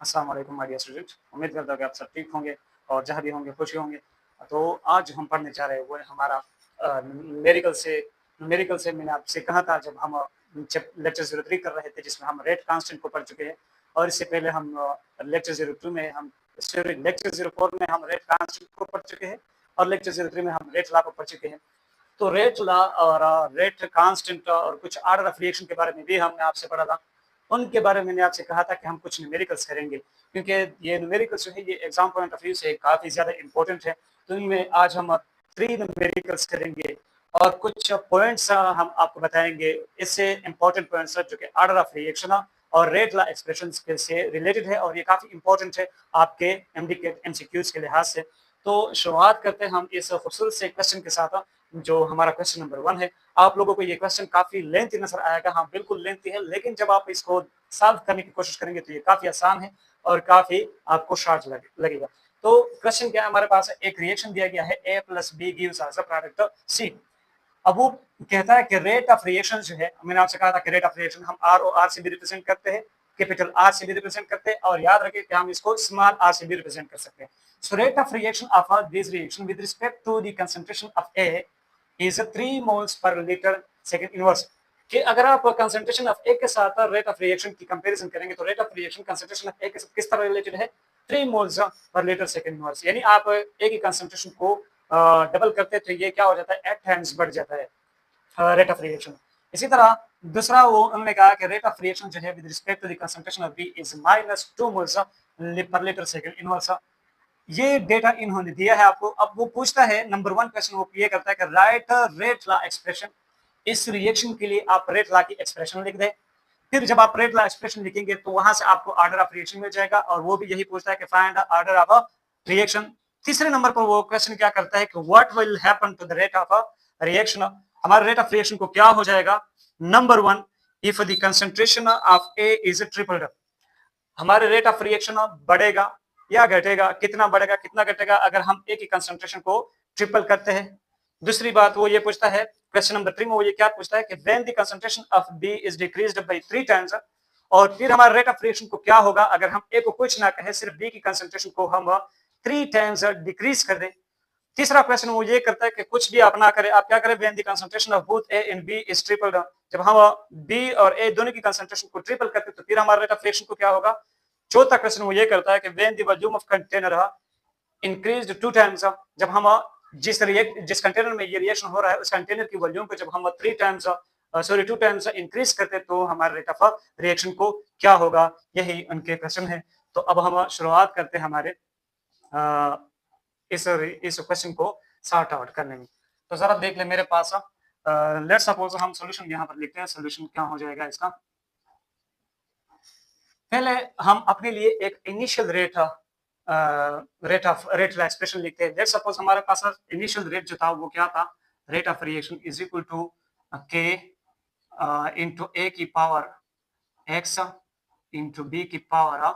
अस्सलाम वालेकुम my dear student. उम्मीद करता हूँ कि आप सब ठीक होंगे और जहाँ भी होंगे खुश ही होंगे। तो आज हम पढ़ने जा रहे हैं वो है हमारा न्यूमेरिकल से मैंने आपसे कहा था जब हम जब लेक्चर 03 कर रहे थे जिसमें हम रेट कांस्टेंट को पढ़ चुके हैं और इससे पहले हम लेक्चर 02 में हम सॉरी लेक्चर 04 में हम रेट कांस्टेंट को पढ़ चुके हैं और लेक्चर 03 में हम रेट लॉ को पढ़ चुके हैं। तो रेट लॉ और रेट कांस्टेंट और कुछ ऑर्डर ऑफ रिएक्शन के बारे में भी हमने आपसे पढ़ा था। उनके बारे में मैंने आपसे कहा था कि हम कुछ न्यूमेरिकल्स करेंगे क्योंकि ये न्यूमेरिकल्स जो है ये एग्जाम पॉइंट ऑफ व्यू से काफ़ी ज़्यादा इंपॉर्टेंट है। तो इनमें आज हम 3 न्यूमेरिकल्स करेंगे और कुछ पॉइंट्स हम आपको बताएंगे। इससे इंपॉर्टेंट पॉइंट्स जो कि ऑर्डर ऑफ रिएक्शन और रेट लॉ एक्सप्रेशंस के से रिलेटेड है और ये काफ़ी इंपॉर्टेंट है आपके एमडी के एमसीक्यूज के लिहाज से। तो शुरुआत करते हैं हम इस खूबसूरत से क्वेश्चन के साथ जो हमारा क्वेश्चन नंबर 1 है। आप लोगों को ये क्वेश्चन काफ़ी लेंथी नज़र आएगा, हाँ बिल्कुल लेंथी है, लेकिन जब आप इसको सॉल्व करने की कोशिश करेंगे तो ये काफ़ी आसान है और काफ़ी आपको शॉर्ट लगेगा। तो क्वेश्चन क्या है हमारे पास है, एक रिएक्शन दिया गया है A + B gives us a product C। अब वो कहता है कि रेट ऑफ रिएक्शन जो है, मैंने आपसे कहा था कि रेट ऑफ रिएक्शन हम आर और आर से भी रिप्रेजेंट करते हैं, कैपिटल आर से भी रिप्रेजेंट करते हैं और याद रखें कि हम इसको स्मॉल आर से भी रिप्रेजेंट कर सकते हैं। So rate of reaction of this reaction with respect to the concentration of A is 3 moles per litre second inverse. कि अगर आप कंसंट्रेशन ऑफ ए के साथ रेट ऑफ रिएक्शन की कंपैरिजन करेंगे तो rate of reaction concentration of A के साथ किस तरह रिलेटेड है, 3 moles per litre second inverse. यानी आप ए की कंसंट्रेशन को डबल करते तो ये क्या हो जाता है, 8 टाइम्स बढ़ जाता है रेट ऑफ रिएक्शन। इसी तरह दूसरा वो उन्होंने कहा कि रेट ऑफ रिएक्शन जो है with respect to the concentration of B is -2 moles per litre second inverse. ये डेटा इन्होंने दिया है आपको। अब वो पूछता है नंबर 1 क्वेश्चन वो ये करता है कि राइट रेट लॉ एक्सप्रेशन। इस रिएक्शन के लिए आप रेट लॉ की एक्सप्रेशन लिख दें। फिर जब आप रेट लॉ एक्सप्रेशन लिखेंगे तो वहां से आपको ऑर्डर ऑफ रिएक्शन मिल जाएगा और वो भी यही पूछता है कि find the order of a reaction. तीसरे नंबर पर वो क्वेश्चन क्या करता है कि what will happen to the rate of a reaction. हमारे रेट ऑफ रिएक्शन को क्या हो जाएगा, number 1 if the concentration of A is tripled. हमारे रेट ऑफ रिएक्शन बढ़ेगा या घटेगा, कितना बढ़ेगा कितना घटेगा अगर हम ए की कंसंट्रेशन को ट्रिपल करते हैं। दूसरी बात वो ये पूछता है क्वेश्चन नंबर 3 में वो ये क्या पूछता है कि when the concentration of B is decreased by 3 times. और फिर हमारे रेट ऑफ रिएक्शन को क्या होगा अगर हम ए को कुछ ना कहे, सिर्फ बी की कंसंट्रेशन को हम 3 टाइम्स डिक्रीज कर दें। तीसरा क्वेश्चन वो ये करता है कि कुछ भी आप ना करें, आप क्या करें, when the concentration of both A and B is tripled. जब हम बी और ए दोनों की कंसंट्रेशन को ट्रिपल करते हैं तो फिर हमारे रेट ऑफ रिएक्शन को क्या होगा। चौथा क्वेश्चन वो ये करता है कि when the volume of container increased 2 times. जब हम जिस कंटेनर में ये रिएक्शन हो रहा है उस कंटेनर की वॉल्यूम को जब हम 2 टाइम्स इंक्रीज करते हैं तो हमारे रेट ऑफ रिएक्शन को क्या होगा। यही उनके क्वेश्चन है। तो अब हम शुरुआत करते हैं हमारे इस क्वेश्चन को सॉर्ट आउट करने में। तो जरा देख ले मेरे पास लेट्स सपोज हम सॉल्यूशन यहाँ पर लिखते हैं। सॉल्यूशन क्या हो जाएगा इसका, पहले हम अपने लिए एक इनिशियल रेट एक्सप्रेशन लिखते हैं। लेट्स सपोज हमारे पास इनिशियल रेट जो था वो क्या था, rate of reaction is equal to के इंटू ए की पावर एक्स इंटू बी की पावर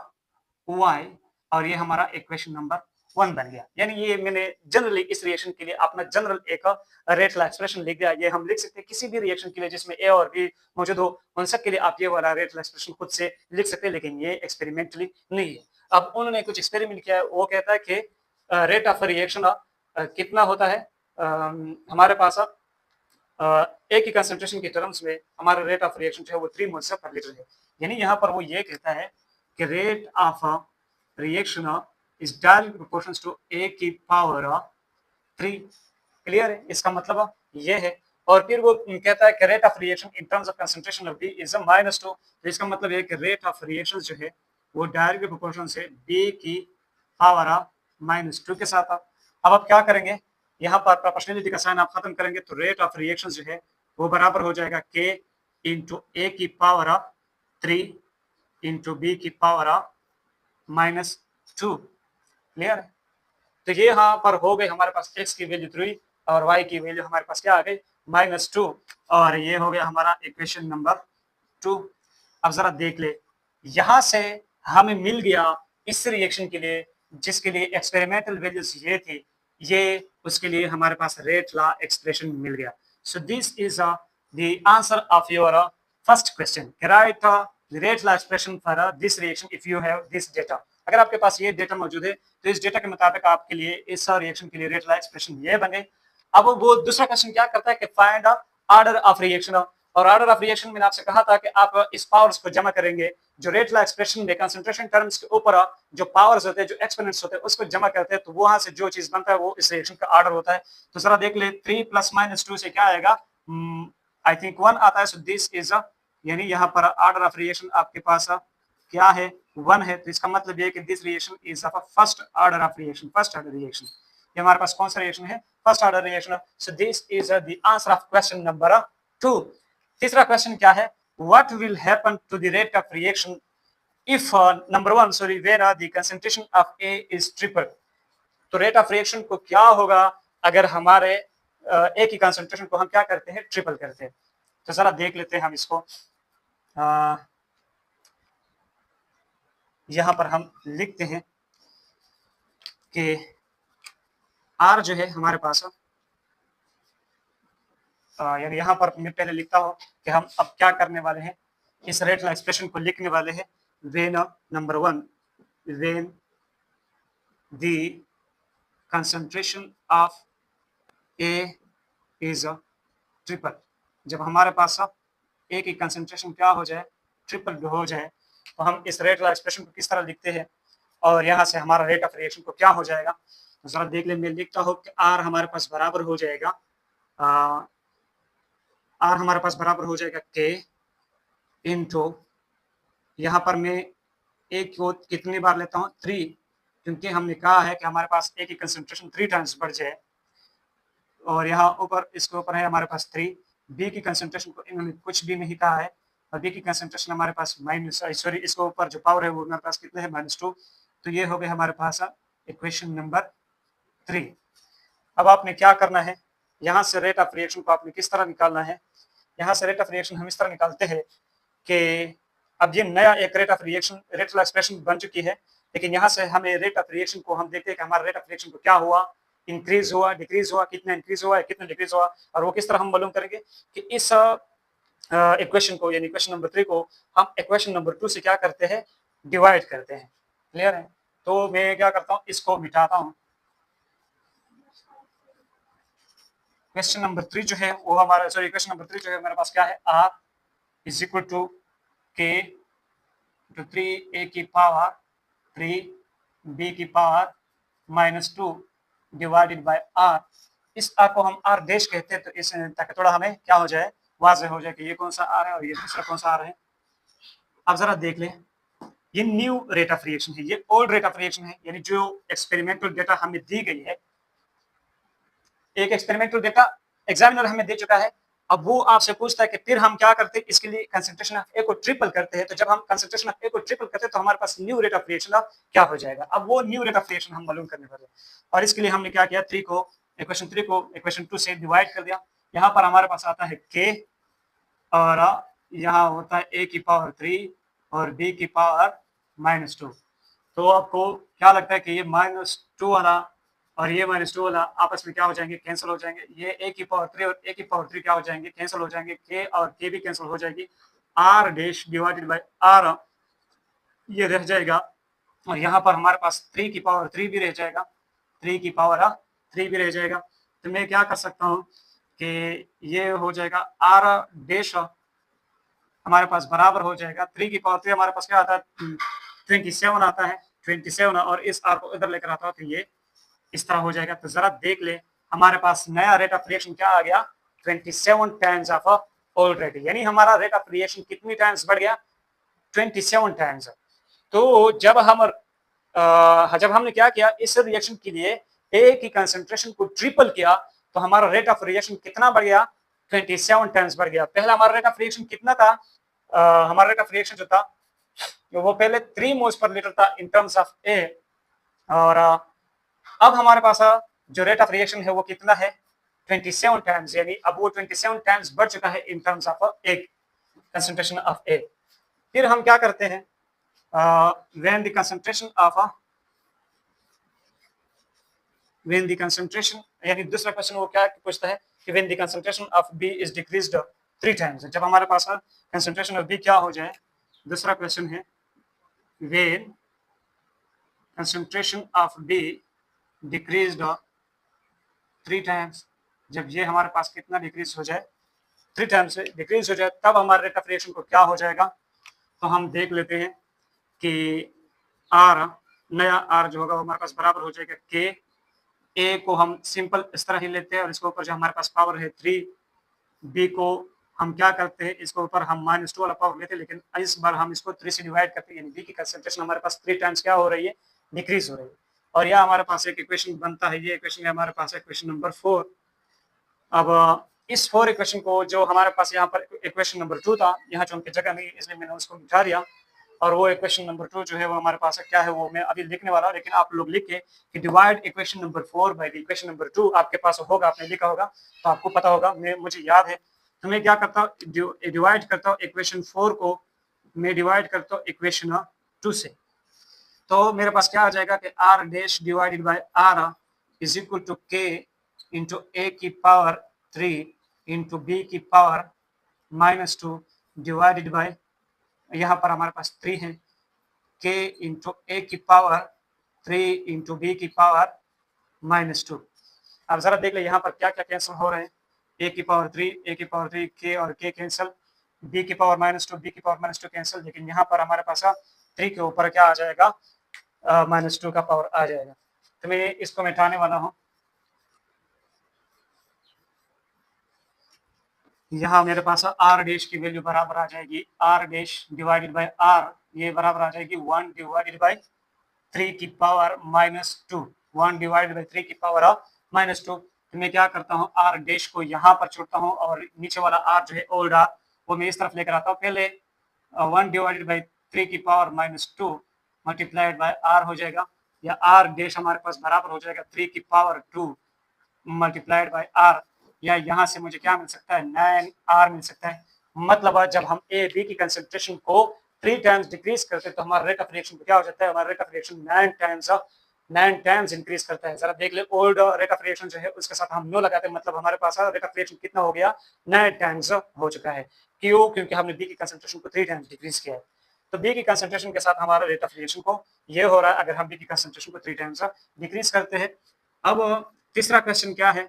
वाई और ये हमारा इक्वेशन नंबर 1 बन गया। यानी ये मैंने जनरली इस रिएक्शन के लिए अपना जनरल एक रेट एक्सप्रेशन लिख दिया। ये हम लिख सकते हैं किसी भी रिएक्शन के लिए जिसमें ए और बी मौजूद हो, उन सब के लिए आप ये वाला रेट एक्सप्रेशन खुद से लिख सकते हैं, लेकिन ये एक्सपेरिमेंटली नहीं है। अब उन्होंने कुछ एक्सपेरिमेंट किया है, वो कहता है कि रेट ऑफ रिएक्शन कितना होता है हमारे पास ए की कंसंट्रेशन की टर्म्स में हमारा रेट ऑफ रिएक्शन जो है वो 3 मोल्स पर लीटर है। यानी यहाँ पर वो ये कहता है कि rate of reaction is directly proportional to A की पावर 3। क्लियर है, इसका मतलब ये है। और फिर वो कहता है कि rate of reaction in terms of concentration of B is -2। तो इसका मतलब है कि रेट ऑफ रिएक्शन जो है वो डायरेक्टली प्रोपोर्शनल से बी की पावर -2 के साथ। अब आप क्या करेंगे, यहाँ पर प्रोपोर्शनलिटी का साइन आप खत्म करेंगे तो रेट ऑफ रिएक्शन जो है वो बराबर हो जाएगा के इंटू ए की पावर 3 इंटू बी की पावर -2। क्लियर है, तो ये यहाँ पर हो गई हमारे पास x की वैल्यू 3 और y की वैल्यू हमारे पास क्या आ गई -2 और ये हो गया हमारा इक्वेशन नंबर 2। अब जरा देख ले, यहाँ से हमें मिल गया इस रिएक्शन के लिए जिसके लिए एक्सपेरिमेंटल वैल्यूज ये थी, ये उसके लिए हमारे पास रेट लॉ एक्सप्रेशन मिल गया। सो this is the answer of your first question. Right the rate law expression for this reaction if you have this data. अगर आपके पास ये डेटा मौजूद है तो इस डेटा के मुताबिक आपके लिए इस रिएक्शन के लिए रेट लॉ एक्सप्रेशन ये बन गई। अब वो दूसरा क्वेश्चन क्या करता है कि फाइंड ऑर्डर ऑफ रिएक्शन, और ऑर्डर ऑफ रिएक्शन मैंने आपसे कहा था कि आप इस पावर्स को जमा करेंगे जो रेट लॉ एक्सप्रेशन में कंसंट्रेशन टर्म्स के ऊपर जो पावर्स होते हैं, जो एक्सपोनेंट्स होते हैं, उसको जमा करते हैं, तो वहां से जो चीज बनता है वो इस रिएक्शन का ऑर्डर होता है। तो जरा देख ले 3 + -2 से क्या आएगा, आई थिंक 1 आता है। सो दिस इज यानी यहाँ पर ऑर्डर ऑफ रिएक्शन आपके पास क्या है, 1 है। तो इसका मतलब ये कि this reaction is of first order of reaction, first order reaction. ये हमारे पास कौन सा रिएक्शन है, first order reaction. So this is the answer of question number 2। तीसरा क्वेश्चन क्या है, what will happen to the rate of reaction if number 1 sorry where the concentration of A is triple. तो rate of reaction को क्या होगा अगर हमारे ए की कंसंट्रेशन को हम क्या करते हैं, ट्रिपल करते हैं। तो जरा देख लेते हैं हम इसको। यहां पर हम लिखते हैं कि आर जो है हमारे पास यानी यहां पर मैं पहले लिखता हूं कि हम अब क्या करने वाले हैं, इस रेट लॉ एक्सप्रेशन को लिखने वाले हैं when number 1 when the concentration of A is triple. जब हमारे पास ए की कंसंट्रेशन क्या हो जाए, ट्रिपल हो जाए, तो हम इस रेट लॉ एक्सप्रेशन को किस तरह लिखते हैं और यहाँ से हमारा रेट ऑफ रिएक्शन को क्या हो जाएगा। तो जरा देख ले, मैं लिखता हूँ कि आर हमारे पास बराबर हो जाएगा आर हमारे पास बराबर हो जाएगा के इनटू, यहाँ पर मैं एक को कितनी बार लेता हूँ 3, क्योंकि हमने कहा है कि हमारे पास ए की कंसंट्रेशन 3 टाइम्स बढ़ जाए, और यहाँ ऊपर इसके ऊपर है हमारे पास 3। बी की कंसंट्रेशन को इन्होंने कुछ भी नहीं कहा है, और बी की कंसंट्रेशन हमारे पास सॉरी इसके ऊपर जो पावर है वो हमारे पास कितने है, -2। तो ये हो गया हमारे पास इक्वेशन नंबर 3। अब आपने क्या करना है, यहाँ से रेट ऑफ रिएक्शन को आपने किस तरह निकालना है। यहाँ से रेट ऑफ रिएक्शन हम इस तरह निकालते हैं कि अब ये नया एक rate of reaction rate of expression बन चुकी है, लेकिन यहाँ से हमें रेट ऑफ रिएक्शन को हम देखते हैं कि हमारा रेट ऑफ रिएक्शन को क्या हुआ, इंक्रीज हुआ, डिक्रीज हुआ, कितना इंक्रीज हुआ है, कितना डिक्रीज हुआ, और वो किस तरह हम मालूम करेंगे कि इस इक्वेशन को यानी इक्वेशन नंबर 3 को हम इक्वेशन नंबर 2 से क्या करते हैं, डिवाइड करते हैं। क्लियर है। तो मैं क्या करता हूँ, इसको मिटाता हूँ। क्वेश्चन नंबर 3 जो है वो हमारा सॉरी क्वेश्चन नंबर 3 जो है हमारे पास क्या है, आर इज इक्वल टू के टू 3 ए की पावर 3 बी की पावर -2 डिवाइडेड बाय आर। इस आर को हम आर डैश कहते हैं, तो इस ताकि थोड़ा हमें क्या हो जाए, वाज़ेह हो जाए कि ये कौन सा आर है और ये दूसरा कौन सा आर है। अब जरा देख लें, ये न्यू रेट ऑफ रिएक्शन है, ये ओल्ड रेट ऑफ रिएक्शन है, यानी जो एक्सपेरिमेंटल डेटा हमें दी गई है, एक एक्सपेरिमेंटल डेटा एग्जामिनर हमें दे चुका है। अब वो आपसे पूछता है कि फिर हम क्या करते हैं, इसके लिए कंसंट्रेशन ऑफ ए को ट्रिपल करते हैं। तो जब हम कंसंट्रेशन ऑफ ए को ट्रिपल करते हैं तो हमारे पास न्यू रेट ऑफ रिएक्शन क्या हो जाएगा। अब वो न्यू रेट ऑफ रिएक्शन हम मालूम करने वाले हैं, और इसके लिए हमने क्या किया, इक्वेशन 3 को इक्वेशन 2 से डिवाइड कर दिया। यहाँ पर हमारे पास आता है के, और यहाँ होता है ए की पावर 3 और बी की पावर -2। तो आपको क्या लगता है कि ये -2 वाला और ये -2 वाला आपस में क्या हो जाएंगे, कैंसिल हो जाएंगे। ये ए की पावर 3 और ए की पावर 3 क्या हो जाएंगे, कैंसिल हो जाएंगे। के और के भी कैंसिल हो जाएगी। R dash divided by R ये रह जाएगा, और यहाँ पर हमारे पास 3 की पावर 3 भी रह जाएगा, 3 की पावर 3 भी रह जाएगा। तो मैं क्या कर सकता हूँ कि ये हो जाएगा आर डैश हमारे पास बराबर हो जाएगा 3 की पावर 3 हमारे पास क्या आता है 27 आता है, 27, और इस आर को इधर लेकर आता हूँ तो ये इस तरह हो जाएगा। तो जरा देख ले, हमारे पास नया रेट ऑफ रिएक्शन क्या आ गया, 27 टाइम्स ऑफ ओल्ड रेट, यानी हमारा रेट ऑफ रिएक्शन कितनी टाइम्स बढ़ गया, 27 टाइम्स। तो जब हमने क्या किया, इस रिएक्शन के लिए ए की कंसंट्रेशन को ट्रिपल किया तो हमारा रेट ऑफ रिएक्शन कितना बढ़ गया, 27 टाइम्स बढ़ गया। पहला हमारा रेट ऑफ रिएक्शन कितना था, हमारा रेट ऑफ रिएक्शन जो था वो पहले 3 मोल्स पर लीटर था इन टर्म्स ऑफ ए, और अब हमारे पास जो रेट ऑफ रिएक्शन है वो कितना है, 27 टाइम्स, यानी अब वो 27 टाइम्स बढ़ चुका है in terms of A concentration of A. फिर हम क्या करते हैं, when the concentration यानी दूसरा क्वेश्चन वो क्या पूछता है कि when the concentration of B is decreased 3 times, जब हमारे पास कंसंट्रेशन ऑफ B क्या हो जाए, दूसरा क्वेश्चन है when concentration of B decreased 3 times, जब ये हमारे पास कितना डिक्रीज हो जाए 3 टाइम्स से डिक्रीज हो जाए तब हमारे रेट ऑफ रिएक्शन को क्या हो जाएगा। तो हम देख लेते हैं कि आर नया आर जो होगा वो हमारे पास बराबर हो जाएगा के। ए को हम सिंपल इस तरह ही लेते हैं और इसके ऊपर जो हमारे पास पावर है 3, बी को हम क्या करते हैं इसके ऊपर हम -2 वाला पावर लेते हैं, लेकिन इस बार हम इसको 3 से डिवाइड करते हैं, यानी बी की कंसंट्रेशन हमारे पास 3 टाइम्स क्या हो रही है, डिक्रीज हो रही है। और यह हमारे पास एक इक्वेशन बनता है, ये इक्वेशन हमारे पास है इक्वेशन नंबर 4। अब इस 4 इक्वेशन को जो हमारे पास यहाँ पर इक्वेशन नंबर 2 था, यहाँ जो उनकी जगह नहीं इसलिए मैंने उसको मिटा दिया, और वो इक्वेशन नंबर 2 जो है वो हमारे पास क्या है वो मैं अभी लिखने वाला हूँ, लेकिन आप लोग लिख के कि divide equation number 4 by the equation number 2 आपके पास होगा, आपने लिखा होगा तो आपको पता होगा, मुझे याद है। तो मैं क्या करता हूँ, डिवाइड करता हूँ इक्वेशन 4 को मैं डिवाइड करता हूँ इक्वेशन 2 से। तो मेरे पास क्या आ जाएगा कि R dash divided by are is equal to के इंटू ए की पावर 3 इंटू बी की पावर -2 डिवाइडेड बाय, यहाँ पर हमारे पास 3 है, k इंटू ए की पावर 3 इंटू बी की पावर -2। अब जरा देख ले यहाँ पर क्या क्या कैंसिल हो रहे हैं, ए की पावर 3 k और k कैंसिल, बी की पावर -2 बी की पावर -2 कैंसिल, लेकिन यहाँ पर हमारे पास 3 के ऊपर क्या आ जाएगा, -2 का पावर आ जाएगा। तो मैं इसको मिटाने वाला हूँ, यहाँ मेरे पास आर डैश की वैल्यू बराबर आ जाएगी R dash divided by R, ये बराबर आ जाएगी 1 डिवाइडेड बाय 3 की पावर -2, 1 डिवाइडेड बाय 3 की पावर -2। तो मैं क्या करता हूँ, आर डैश को यहाँ पर छोड़ता हूँ और नीचे वाला आर जो है ओल्ड आर वो मैं इस तरफ लेकर आता हूँ। पहले 1 डिवाइडेड बाय 3 की पावर -2 मल्टीप्लाइड बाय आर हो जाएगा, या आर डैश हमारे पास बराबर हो जाएगा 3 की पावर 2 मल्टीप्लाइड बाय आर, या यहाँ से मुझे क्या मिल सकता है 9r मिल सकता है। मतलब जब हम ए बी की कंसंट्रेशन को 3 टाइम्स डिक्रीज करते हैं तो हमारा रेट ऑफ रिएक्शन क्या हो जाता है, हमारा rate of reaction 9 times increase करता है। जरा देख ले ओल्ड रेट ऑफ रिएक्शन जो है उसके साथ हम नो लगाते हैं, मतलब हमारे पास रेट ऑफ रिएक्शन कितना हो गया, 9 टाइम्स हो चुका है। क्यों, क्योंकि हमने बी की कंसंट्रेशन को 3 टाइम्स डिक्रीज किया है। तो बी की कंसंट्रेशन के साथ हमारा रेट ऑफ रिएक्शन को ये हो रहा है अगर हम बी की कंसंट्रेशन को 3 टाइम्स डिक्रीज करते हैं। अब तीसरा क्वेश्चन क्या है,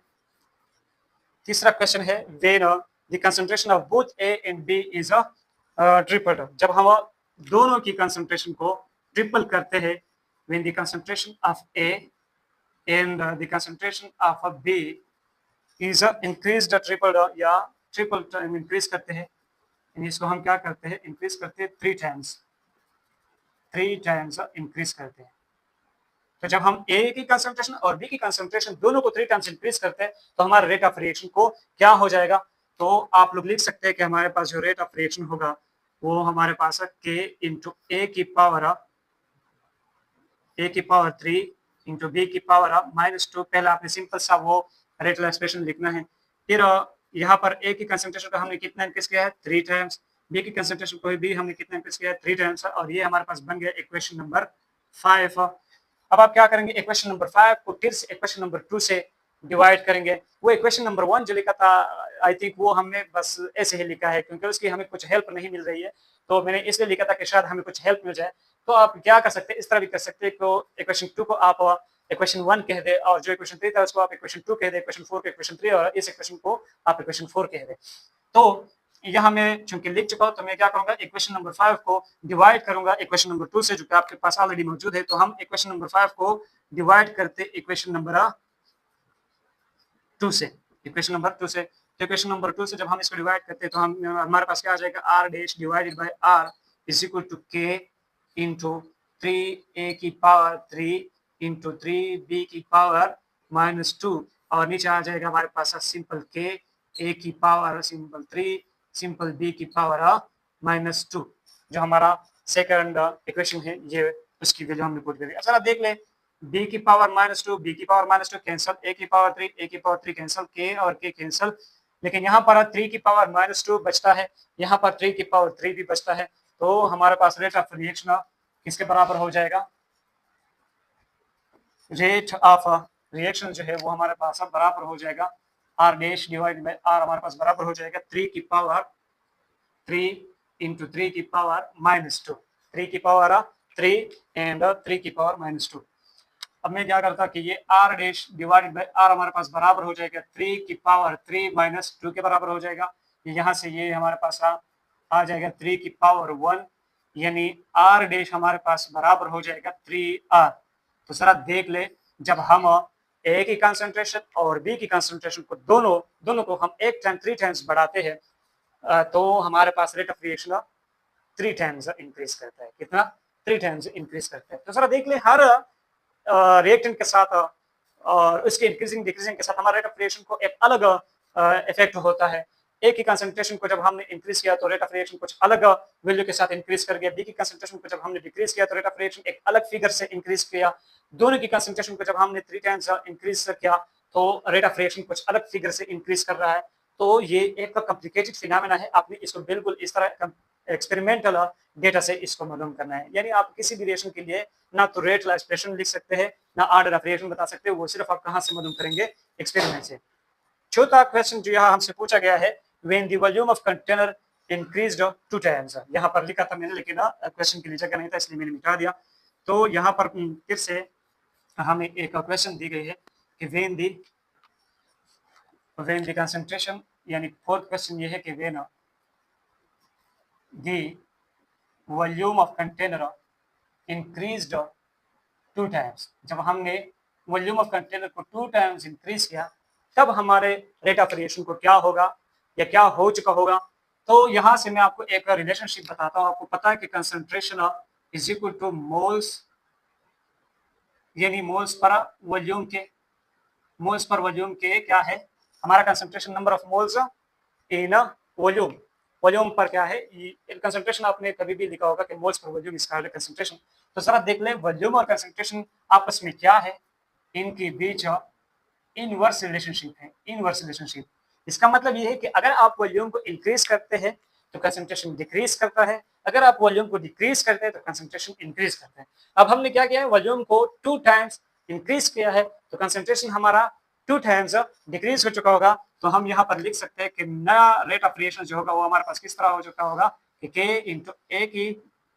तीसरा क्वेश्चन है when the concentration of both A and B is triple, जब हम दोनों की कंसंट्रेशन को ट्रिपल करते हैं, when the concentration of A and the concentration of B is increased triple, या ट्रिपल टाइम इंक्रीज करते हैं, इसको हम क्या करते हैं इंक्रीज करते हैं 3 टाइम्स इंक्रीज करते हैं। तो जब हम ए की कंसंट्रेशन और बी की कंसंट्रेशन दोनों को 3 टाइम्स इंक्रीज करते हैं तो हमारा रेट ऑफ रिएक्शन को क्या हो जाएगा, तो आप लोग लिख सकते हैं कि हमारे पास जो रेट ऑफ रिएक्शन होगा वो हमारे पास है के इंटू ए की पावर 3 इंटू बी की पावर -2। पहले आपने सिंपल सा वो रेट एक्सप्रेशन लिखना है, फिर यहाँ पर ए की कंसंट्रेशन को हमने कितना इंक्रीज किया है 3 टाइम्स, बी की कंसंट्रेशन को भी हमने कितना इंक्रीज किया है 3 टाइम्स, और ये हमारे पास बन गया इक्वेशन नंबर 5। अब आप क्या करेंगे, इक्वेशन नंबर 5 को फिर से इक्वेशन नंबर 2 से डिवाइड करेंगे। वो इक्वेशन नंबर 1 जो लिखा था आई थिंक वो हमने बस ऐसे ही लिखा है क्योंकि उसकी हमें कुछ हेल्प नहीं मिल रही है, तो मैंने इसलिए लिखा था कि शायद हमें कुछ हेल्प मिल जाए। तो आप क्या कर सकते हैं, इस तरह भी कर सकते हैं, तो इक्वेशन 2 को आप इक्वेशन 1 कह दे और जो इक्वेशन 3 था उसको आप इक्वेशन 2 कह दे, इक्वेशन 4 को इक्वेशन 3 और इस इक्वेशन को आप इक्वेशन 4 कह दे। तो यहाँ मैं चूंकि लिख चुका हूँ तो मैं क्या करूंगा, इक्वेशन नंबर 5 को डिवाइड करूंगा इक्वेशन नंबर 2 से जो कि आपके पास ऑलरेडी मौजूद है। तो हम इक्वेशन नंबर 5 को डिवाइड करते इक्वेशन नंबर 2 से, इक्वेशन नंबर 2 से। तो इक्वेशन नंबर 2 से जब हम इसको डिवाइड करते हैं तो हम हमारे पास क्या आ जाएगा, r dash divided by are is equal to के इंटू 3a की पावर 3 इंटू 3b की पावर -2, और नीचे आ जाएगा हमारे पास सिंपल के a की पावर सिंपल 3 सिंपल b की पावर -2, जो हमारा सेकंड इक्वेशन है ये उसकी वैल्यू हमने पुट कर दी। अच्छा देख ले, b की पावर -2 b की पावर -2 कैंसिल, a की पावर 3 कैंसिल, k और k कैंसिल, लेकिन यहाँ पर 3 की पावर -2 बचता है, यहाँ पर 3 की पावर 3 भी बचता है। तो हमारे पास रेट ऑफ रिएक्शन किसके बराबर हो जाएगा, रेट ऑफ रिएक्शन जो है वो हमारे पास बराबर हो जाएगा r dash divide by r, हमारे पास बराबर हो जाएगा 3 की पावर 3 इंटू 3 की पावर -2, 3 की पावर 3 एंड 3 की पावर -2। अब मैं क्या करता कि ये r dash divided by r हमारे पास बराबर हो जाएगा 3 की पावर 3 -2 के बराबर हो जाएगा। यहाँ से ये हमारे पास आ जाएगा 3 की पावर 1, यानी r डैश हमारे पास बराबर हो जाएगा 3r। तो सर देख ले, जब हम ए की कंसंट्रेशन और बी की कंसंट्रेशन को दोनों को हम 3 टाइम्स बढ़ाते हैं, तो हमारे पास rate of reaction 3 times increase करता है। कितना? 3 टाइम्स इंक्रीज करता है। तो सर देख ले, हर रिएक्टेंट के साथ और उसके इंक्रीजिंग डिक्रीजिंग के साथ हमारे रेट ऑफ रिएक्शन को एक अलग इफेक्ट होता है। ए की कंसंट्रेशन को जब हमने इंक्रीज किया तो रेट ऑफ रिएक्शन कुछ अलग वैल्यू के साथ इंक्रीज कर गया। बी की कंसंट्रेशन को जब हमने डिक्रीज किया तो रेट ऑफ रिएक्शन एक अलग फिगर से इंक्रीज किया। दोनों की कंसंट्रेशन को जब हमने 3 टाइम्स इंक्रीज किया तो रेट ऑफ रिएक्शन कुछ अलग फिगर से इंक्रीज कर रहा है। तो ये एक कॉम्प्लिकेटेड फिनोमेना है। आपने इसको बिल्कुल इस तरह एक्सपेरिमेंटल डेटा से इसको मालूम करना है। यानी आप किसी भी रिएक्शन के लिए ना तो रेट ला एक्सप्रेशन लिख सकते हैं, ना ऑर्डर ऑफ रिएक्शन बता सकते हो, वो सिर्फ आप कहां से मालूम करेंगे? एक्सपेरिमेंट से। चौथा क्वेश्चन जो यहाँ हमसे पूछा गया है, when the volume of container increased 2 times. यहाँ पर लिखा था मैंने, लेकिन क्वेश्चन के लिए जगह नहीं था इसलिए मैंने मिटा दिया। तो यहाँ पर फिर से हमें एक क्वेश्चन दी गई है कि व्हेन द कंसंट्रेशन, यानी फोर्थ क्वेश्चन ये है कि when the volume of container increased 2 times. जब हमने वॉल्यूम ऑफ कंटेनर को 2 टाइम्स इंक्रीज किया तब हमारे रेट ऑफ रिएक्शन को क्या होगा या क्या हो चुका होगा। तो यहाँ से मैं आपको एक रिलेशनशिप बताता हूँ। आपको पता है कि concentration is equal two moles, यानी मोल्स पर वॉल्यूम के क्या है हमारा concentration, number of moles in volume. Volume पर क्या है कंसंट्रेशन, आपने कभी भी लिखा होगा कि मोल्स पर वॉल्यूम इसका है कंसंट्रेशन। तो सर देख ले, वॉल्यूम और कंसंट्रेशन आपस में क्या है, इनके बीच इनवर्स रिलेशनशिप है। इनवर्स रिलेशनशिप, इसका मतलब ये है कि अगर आप वॉल्यूम को इंक्रीज करते हैं तो कंसंट्रेशन डिक्रीज करता है, अगर आप वॉल्यूम को डिक्रीज करते हैं तो कंसंट्रेशन इंक्रीज करता है। अब हमने क्या किया है, वॉल्यूम को 2 टाइम्स इंक्रीज किया है तो कंसंट्रेशन हमारा 2 टाइम्स डिक्रीज हो चुका होगा। तो हम यहाँ पर लिख सकते हैं कि नया रेट ऑफ रिएक्शन जो होगा वो हमारे पास किस तरह हो चुका होगा कि k इंटू ए की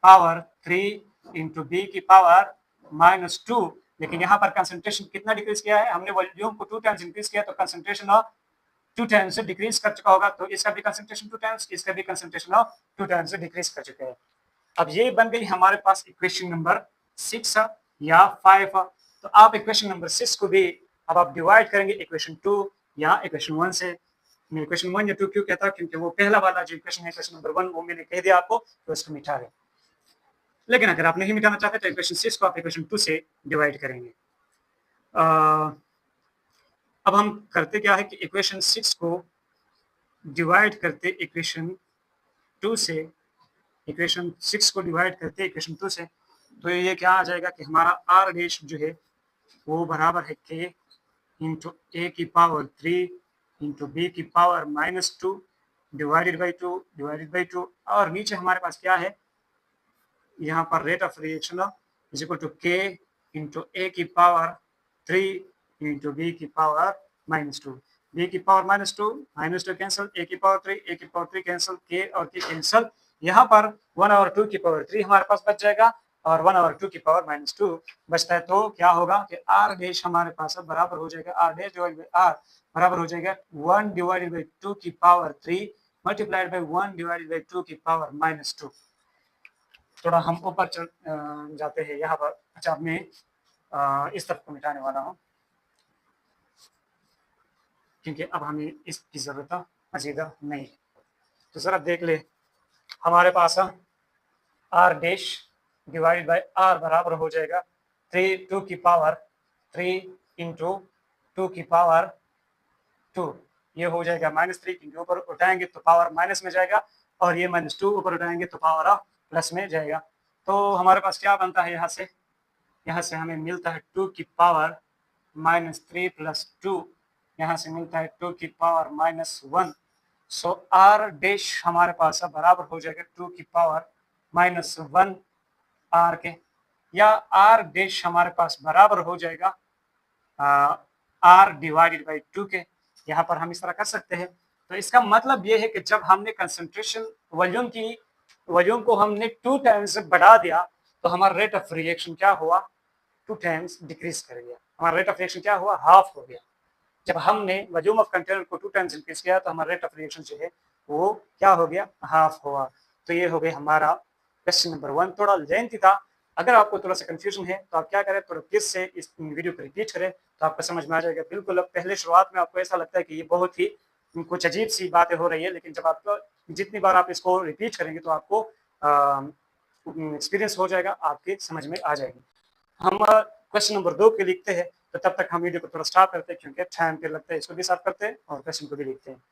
पावर 3 इंटू बी की पावर -2। लेकिन यहाँ पर कंसंट्रेशन कितना डिक्रीज किया है, हमने वॉल्यूम को 2 टाइम्स इंक्रीज किया तो कंसंट्रेशन 2 टाइम्स डिक्रीज कर चुका होगा। तो इसका भी कंसंट्रेशन 2 टाइम्स, इसका भी कंसंट्रेशन 2 टाइम्स डिक्रीज कर चुके हैं। अब ये बन गई हमारे पास इक्वेशन नंबर 6 या 5। तो आप इक्वेशन नंबर 6 को भी अब आप डिवाइड करेंगे इक्वेशन 2 या इक्वेशन 1 से। मैं इक्वेशन 1 या 2 क्यों कहता हूं, क्योंकि वो पहला वाला जो इक्वेशन है इक्वेशन नंबर 1 वो मैंने कह दिया आपको, तो इसको मिटा दें। लेकिन अगर आप नहीं मिटाना चाहते तो इक्वेशन 6 को आप इक्वेशन 2 से डिवाइड करेंगे। अब हम करते क्या है कि इक्वेशन 6 को डिवाइड करते इक्वेशन 2 से, इक्वेशन 6 को डिवाइड करते इक्वेशन 2 से, तो ये क्या आ जाएगा कि हमारा आर डैश जो है वो बराबर है k इंटू ए की पावर 3 इंटू बी की पावर -2 डिवाइडेड बाई 2। और नीचे हमारे पास क्या है, यहाँ पर rate of reaction is equal to k into A की पावर 3 इंटू बी की पावर -2। बी की पावर -2 कैंसिल, ए की पावर 3 कैंसिल, k और k कैंसिल। यहाँ पर 1 और 2 की पावर 3 हमारे पास बच जाएगा और 1 और 2 की पावर -2 बचता है। तो क्या होगा कि r डैश हमारे पास बराबर हो जाएगा, r dash divided by r बराबर हो जाएगा 1 डिवाइडेड बाई 2 की power 3 multiplied by 1 divided by 2 की पावर -2। थोड़ा हम ऊपर जाते हैं यहाँ पर। अच्छा, मैं इस तरफ को मिटाने वाला हूँ क्योंकि अब हमें इसकी ज़रूरत मजीद नहीं है। तो ज़रा देख ले, हमारे पास R dash divided by R बराबर हो जाएगा 2 की पावर 3 इंटू 2 की पावर 2। ये हो जाएगा -3 क्योंकि ऊपर उठाएंगे तो पावर माइनस में जाएगा और ये -2 ऊपर उठाएंगे तो पावर प्लस में जाएगा। तो हमारे पास क्या बनता है, यहाँ से हमें मिलता है 2 की पावर -3 प्लस 2, यहाँ से मिलता है 2 की पावर -1। सो आर डैश हमारे पास बराबर हो जाएगा 2 की पावर -1 आर के, या आर डैश हमारे पास बराबर हो जाएगा आर डिवाइडेड बाई 2 के। यहाँ पर हम इस तरह कर सकते हैं। तो इसका मतलब ये है कि जब हमने कंसंट्रेशन वॉल्यूम की वॉल्यूम को हमने 2 टाइम्स बढ़ा दिया तो हमारा रेट ऑफ रिएक्शन क्या हुआ, 2 टाइम्स डिक्रीज कर गया, हमारा रेट ऑफ रिएक्शन क्या हुआ, हाफ हो गया। जब हमने वॉल्यूम ऑफ कंटेनर को 2 टाइम्स इंक्रीज किया तो हमारा रेट ऑफ रिएक्शन जो है वो क्या हो गया, हाफ हुआ। तो ये हो गया हमारा क्वेश्चन नंबर 1। थोड़ा लेंथी था, अगर आपको थोड़ा सा कंफ्यूजन है तो आप क्या करें, थोड़ा फिर से इस वीडियो को रिपीट करें तो आपको समझ में आ जाएगा। बिल्कुल अब पहले शुरुआत में आपको ऐसा लगता है कि ये बहुत ही कुछ अजीब सी बातें हो रही है, लेकिन जब आपको जितनी बार आप इसको रिपीट करेंगे तो आपको एक्सपीरियंस हो जाएगा, आपके समझ में आ जाएगी। हम क्वेश्चन नंबर 2 के लिखते हैं, तो तब तक हम वीडियो को थोड़ा स्टॉप करते हैं क्योंकि टाइम पे लगता है, इसको भी साफ करते हैं और क्वेश्चन को भी लिखते हैं।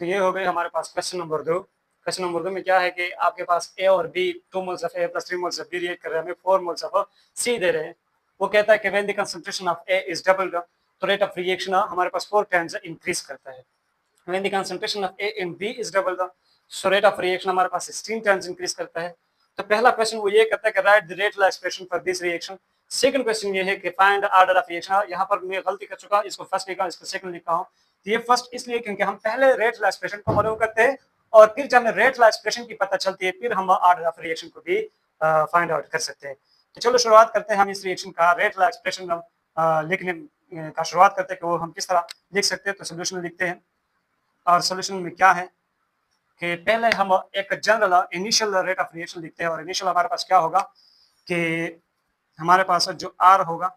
तो ये हो गए हमारे पास क्वेश्चन नंबर 2। क्वेश्चन नंबर 2 में क्या है कि आपके पास ए और b 2 moles of a plus 3 moles of b react कर रहे हैं, हमें 4 मोल्स ऑफ सी दे रहे हैं। वो कहता है कि when the concentration of A is doubled तो रेट ऑफ रिएक्शन हमारे पास 4 टाइम्स इंक्रीज करता है। When the concentration of A and B is doubled so rate of reaction हमारे पास 16 टाइम्स इंक्रीज करता है। तो पहला क्वेश्चन वो ये कहता है कि right the rate expression for this reaction. Second question ये है कि फाइंड ऑर्डर ऑफ रिएक्शन। यहाँ पर मैं गलती कर चुका, इसको फर्स्ट लिखा, इसको सेकंड लिखा हूँ। तो ये फर्स्ट इसलिए क्योंकि हम पहले रेट एक्सप्रेशन को मालूम करते हैं और फिर जब हमें रेट एक्सप्रेशन की पता चलती है फिर हम ऑर्डर ऑफ रिएक्शन को भी फाइंड आउट कर सकते हैं। तो चलो शुरुआत करते हैं हम इस रिएक्शन का रेट एक्सप्रेशन लिखने का शुरुआत करते हैं कि वो हम किस तरह लिख सकते हैं। तो सोल्यूशन लिखते हैं और सोल्यूशन में क्या है कि पहले हम एक general initial rate of reaction लिखते हैं और इनिशियल हमारे पास क्या होगा कि हमारे पास जो आर होगा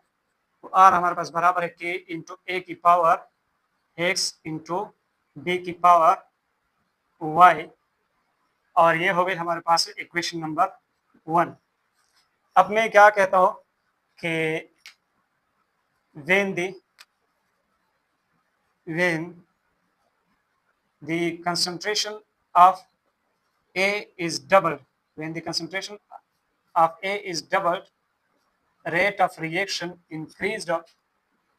वो आर हमारे पास बराबर है के इंटू ए की पावर एक्स इंटू बी की पावर वाई, और ये हो गई हमारे पास इक्वेशन नंबर 1। अब मैं क्या कहता हूं कि when the concentration of A is doubled, when the concentration of A is doubled, rate of reaction increased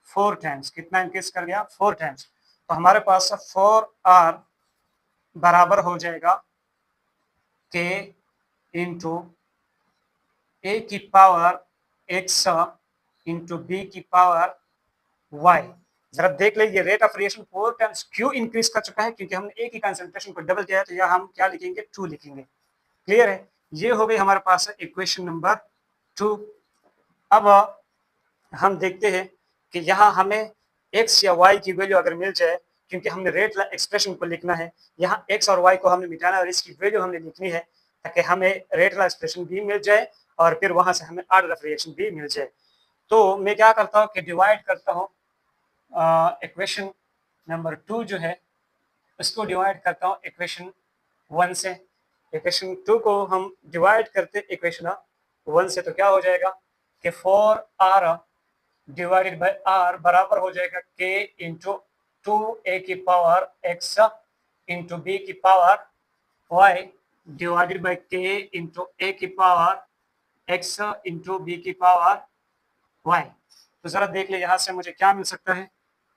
4 times। कितना इंक्रीज कर गया, 4 टाइम्स। तो हमारे पास 4R बराबर हो जाएगा K इंटू ए की पावर एक्स इंटू बी की पावर वाई। जरा देख लीजिए रेट ऑफ रिएक्शन 4 टाइम्स क्यों इंक्रीज कर चुका है, क्योंकि हमने ए की कंसंट्रेशन को डबल किया है। तो यह हम क्या लिखेंगे, 2 लिखेंगे। क्लियर है, ये हो गई हमारे पास इक्वेशन नंबर 2। अब हम देखते हैं कि यहाँ हमें x या y की वैल्यू अगर मिल जाए, क्योंकि हमने रेट एक्सप्रेशन को लिखना है, यहाँ x और y को हमने मिटाना है और इसकी वैल्यू हमने लिखनी है ताकि हमें रेट एक्सप्रेशन भी मिल जाए और फिर वहां से हमें ऑर्डर ऑफ रिएक्शन भी मिल जाए। तो मैं क्या करता हूँ कि डिवाइड करता हूँ इक्वेशन नंबर 2 जो है उसको डिवाइड करता हूँ इक्वेशन 1 से। इक्वेशन 2 को हम डिवाइड करते इक्वेशन 1 से, तो क्या हो जाएगा कि 4r डिवाइडेड बाय r बराबर हो जाएगा k इंटू 2a की पावर x इंटू b की power y divided by k into a की पावर x इंटू b की पावर y। तो जरा देख ले यहाँ से मुझे क्या मिल सकता है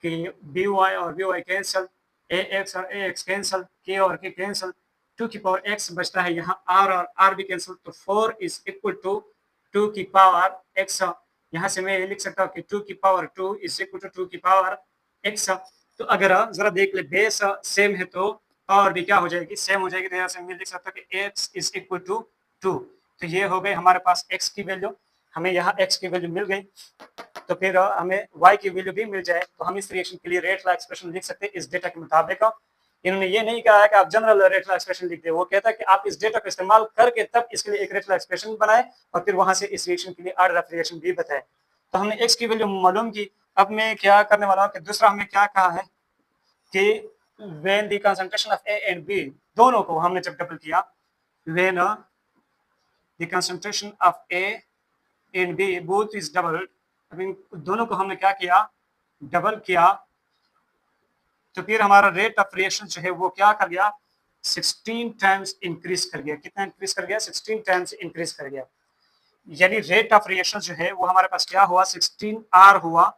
कि बी वाई और बी वाई कैंसल, ए एक्स और ए एक्स कैंसल, के और के कैंसल, 2 की पावर x बचता है, यहाँ r और r भी कैंसल। तो 4 इज इक्वल टू 2 की पावर x। यहाँ से मैं ये लिख सकता हूँ कि 2 की पावर 2 इज इक्वल टू 2 की पावर x। तो अगर जरा देख ले बेस सेम है तो और भी क्या हो जाएगी, सेम हो जाएगी। तो यहाँ से मैं लिख सकता हूँ कि x इज इक्वल टू 2। तो ये हो गए हमारे पास x की वैल्यू, हमें यहाँ x की वैल्यू मिल गई। तो फिर हमें y की वैल्यू भी मिल जाए तो हम इस रिएक्शन के लिए रेट ला एक्सप्रेशन लिख सकते हैं इस डेटा के मुताबिक। इन्होंने ये नहीं कहा है कि आप जनरल रेट ला एक्सप्रेशन लिख दे, वो कहता है कि आप इस डेटा का इस्तेमाल करके तब इसके लिए एक रेट ला एक्सप्रेशन बनाए और फिर वहां से इस रिएक्शन के लिए ऑर्डर ऑफ रिएक्शन भी बताए। तो हमने x की वैल्यू मालूम की। अब मैं क्या करने वाला हूँ कि दूसरा हमें क्या कहा है कि when the concentration of A and b, दोनों को हमने जब डबल किया, when the concentration of A and b both is doubled, दोनों को हमने क्या किया, डबल किया, तो फिर हमारा रेट ऑफ रिएक्शन जो है वो क्या कर गया, 16 टाइम्स इंक्रीज कर गया। कितना इंक्रीज कर गया, 16 टाइम्स इंक्रीज कर गया। यानी रेट ऑफ रिएक्शन जो है वो हमारे पास क्या हुआ, 16r हुआ,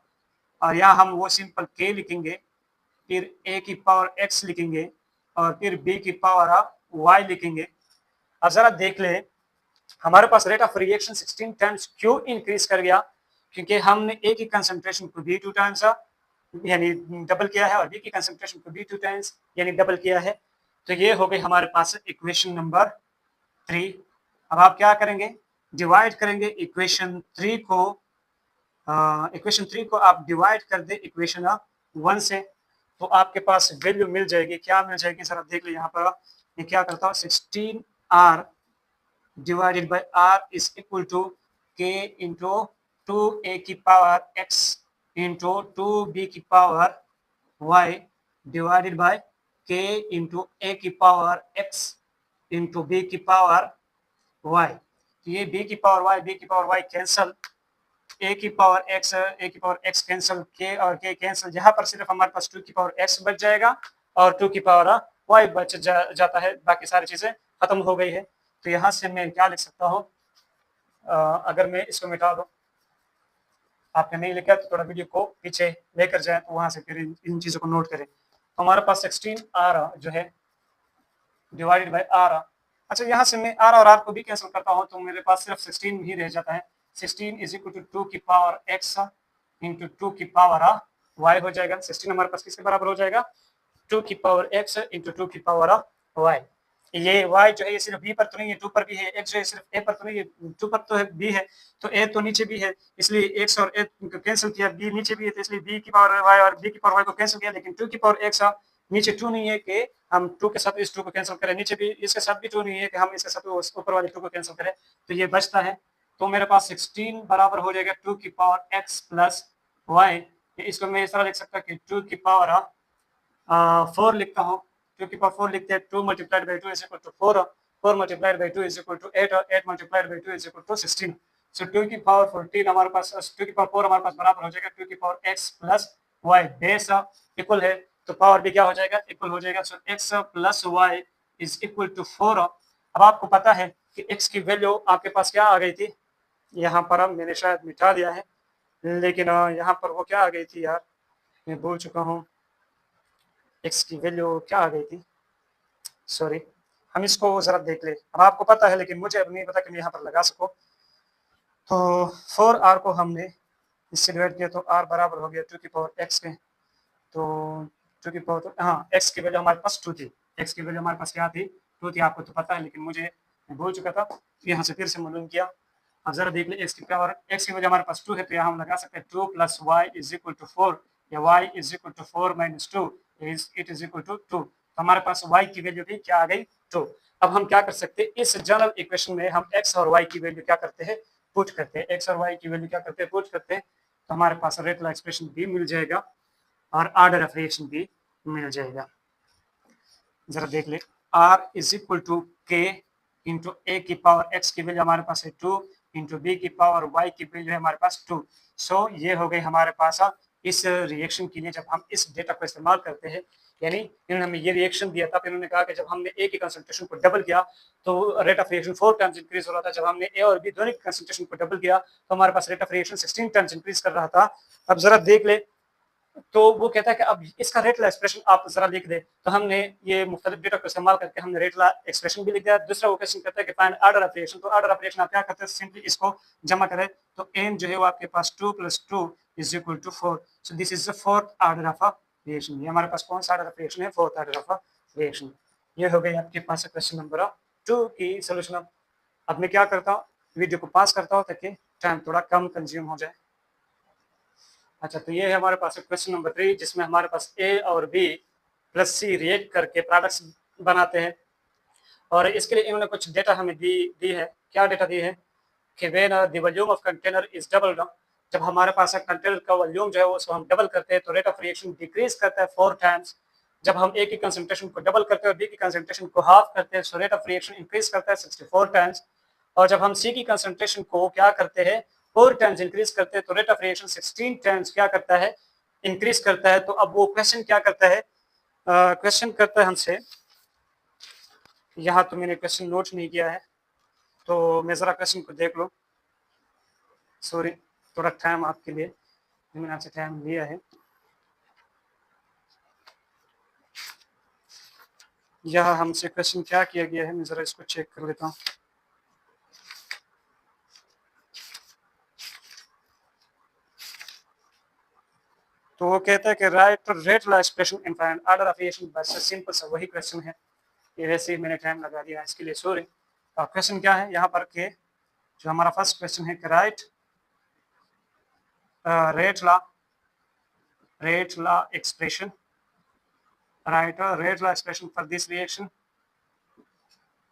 और यहाँ हम वो सिंपल k लिखेंगे, फिर a की पावर x लिखेंगे और फिर b की पावर y लिखेंगे। अब जरा देख ले हमारे पास रेट ऑफ रिएक्शन 16 टाइम्स क्यों इंक्रीज कर गया, क्योंकि हमने ए की कंसंट्रेशन को भी 2 टाइम्स यानी डबल किया है और बी की कंसंट्रेशन को भी 2 टाइम्स यानी डबल किया है। तो ये हो गई हमारे पास इक्वेशन नंबर 3। अब आप क्या करेंगे, डिवाइड करेंगे इक्वेशन 3 को, आप डिवाइड कर दे इक्वेशन 1 से, तो आपके पास वैल्यू मिल जाएगी। क्या मिल जाएगी जरा देख लो यहाँ पर। ये क्या करता हूँ, 16r divided by r is equal to k into 2a की पावर x इंटू 2b की power y divided by k into a की पावर x इंटू b की पावर y। तो ये b की पावर y कैंसल, a की power x cancel, k और k cancel, यहाँ पर सिर्फ हमारे पास 2 की पावर x बच जाएगा और 2 की पावर y बच जाता है, बाकी सारी चीजें खत्म हो गई है। तो यहाँ से मैं क्या लिख सकता हूँ, अगर मैं इसको मिटा दूं, आपने नहीं लिखा तो थोड़ा वीडियो को पीछे लेकर जाए, तो वहां से फिर इन चीजों को नोट करें। तो हमारे पास 16r जो है डिवाइडेड बाय r। अच्छा, यहाँ से मैं r और r को भी कैंसिल करता हूँ तो मेरे पास सिर्फ 16 ही रह जाता है। 16 इज इक्वल टू 2 की पावर x इंटू 2 की पावर y हो जाएगा। 16 हमारे पास किसके बराबर हो जाएगा, 2 की पावर x इंटू 2 की पावर y। ये y जो है ये सिर्फ b पर तो नहीं है, 2 पर भी है। x जो है सिर्फ a पर तो नहीं है, 2 पर तो है, b है, तो a तो नीचे भी है, इसलिए x और a को कैंसिल किया, b नीचे भी है, तो इसलिए b की पावर y और b की पावर y को कैंसिल किया। लेकिन 2 की पावर x नीचे 2 नहीं है कि हम 2 के साथ इस 2 को कैंसिल करें, नीचे भी इसके साथ भी 2 नहीं है कि हम इसके साथ ऊपर वाले 2 को कैंसिल करें, तो ये बचता है। तो मेरे पास 16 बराबर हो जाएगा 2 की पावर x प्लस y। इसको मैं इस तरह लिख सकता कि 2 की पावर 4 लिखता हूँ, 2 की पावर 4 लिखते हैं, 2 multiplied by 2 is equal to 4, 4 multiplied by 2 is equal to 8, 8 multiplied by 2 is equal to 16। So 2 की पावर 14 हमारे पास, 2 की पावर 4 हमारे पास बराबर हो जाएगा 2 की power x plus y। Base equal है तो पावर भी क्या हो जाएगा, इक्वल हो जाएगा। So x plus y is equal to 4। अब आपको पता है कि x की वैल्यू आपके पास क्या आ गई थी, यहाँ पर अब मैंने शायद मिटा दिया है, लेकिन यहाँ पर वो क्या आ गई थी यार, मैं भूल चुका हूँ। x की वैल्यू क्या आ गई थी, सॉरी, हम इसको जरा देख ले। अब आपको पता है लेकिन मुझे अब नहीं पता कि मैं यहाँ पर लगा सकूँ। तो 4r को हमने इससे डिवाइड किया तो r बराबर हो गया 2 की पावर x के, तो 2 की पावर, हाँ, x की वैल्यू हमारे पास 2 थी, x की वैल्यू हमारे पास क्या थी, 2 थी। आपको तो पता है लेकिन मुझे भूल चुका था, यहाँ से फिर से मालूम किया। अब जरा देख ले, x की वैल्यू हमारे पास 2 है, तो यहाँ हम लगा सकते हैं 2 plus y is equal to 4, या y is equal to 4 minus 2 it is equal to 2। तो हमारे पास y की वैल्यू भी क्या आ गई, 2। अब हम क्या कर सकते हैं, इस जनरल इक्वेशन में हम x और y की वैल्यू क्या करते हैं, पुट करते हैं, x और y की वैल्यू क्या करते हैं, पुट करते हैं, तो हमारे पास रेट एक्सप्रेशन भी मिल जाएगा और ऑर्डर ऑफ रिएक्शन भी मिल जाएगा। जरा देख ले, r is equal to k into A की पावर x की वैल्यू हमारे पास है 2 इंटू बी की पावर y की वैल्यू है हमारे पास 2। सो ये हो गई हमारे पास इस रिएक्शन के लिए जब हम इस डेटा को इस्तेमाल करते हैं, यानी इन्होंने हमें ये रिएक्शन दिया था, फिर इन्होंने कहा कि जब हमने ए की कंसंट्रेशन को डबल किया तो rate of reaction 4 times increase हो रहा था। जब हमने ए और बी दोनों की कंसंट्रेशन को डबल किया तो हमारे पास rate of reaction 16 times increase कर रहा था। अब जरा देख ले, तो वो कहता है कि अब इसका रेटला एक्सप्रेशन आप जरा लिख दे, तो हमने ये मुख्तलिफ डेटा को इस्तेमाल करके हमने रेटला एक्सप्रेशन भी लिख दिया। दूसरा वो क्वेश्चन कहता है कि फाइंड ऑर्डर ऑफ रिएक्शन, तो ऑर्डर ऑफ रिएक्शन आप क्या करते हैं, सिंपली इसको जमा करें, तो n जो है वो आपके पास 2 plus 2 is equal to 4। So this is the fourth order of reaction. ये हमारे पास कौन सा ऑर्डर ऑफ रिएक्शन है, फोर्थ ऑर्डर ऑफ रिएक्शन। ये हो गई आपके पास क्वेश्चन नंबर 2 की सोल्यूशन। अब मैं क्या करता हूँ, वीडियो को पास करता हूँ ताकि टाइम थोड़ा कम कंज्यूम हो जाए। अच्छा, तो ये है हमारे पास क्वेश्चन नंबर 3 जिसमें हमारे पास ए और बी प्लस सी रिएक्ट करके प्रोडक्ट्स बनाते हैं, और इसके लिए इन्होंने कुछ डेटा हमें दी है। क्या डेटा दी है कि when the volume of container is doubled, जब हमारे पास कंटेनर का वॉल्यूम जो है उसको हम डबल करते हैं तो रेट ऑफ रिएक्शन डिक्रीज करता है 4 टाइम्स। जब हम ए की कंसंट्रेशन को डबल करते हैं और बी की कंसंट्रेशन को हाफ करते हैं तो रेट ऑफ रिएक्शन इंक्रीज करता है 64 टाइम्स। और जब हम सी की कंसंट्रेशन को क्या करते हैं, 4 टाइम्स इंक्रीज करते हैं तो रेट ऑफ रिएक्शन 16 टाइम्स क्या करता है, इंक्रीज करता है। तो अब वो क्वेश्चन क्या करता है, क्वेश्चन करता है हमसे, यहाँ तो मैंने क्वेश्चन नोट नहीं किया है तो मैं जरा क्वेश्चन को देख लो, सॉरी थोड़ा टाइम आपके लिए मैंने आपसे टाइम लिया है। यहाँ हमसे क्वेश्चन क्या किया गया है, मैं जरा इसको चेक कर लेता हूँ। तो वो कहता है कि write rate law expression in find order of reaction, बस सिंपल सा वही क्वेश्चन है। ये वैसे ही मैंने टाइम लगा दिया, इसके लिए सॉरी। क्वेश्चन क्या है यहाँ पर के जो हमारा फर्स्ट क्वेश्चन है कि right rate law expression, write a rate law expression for this reaction।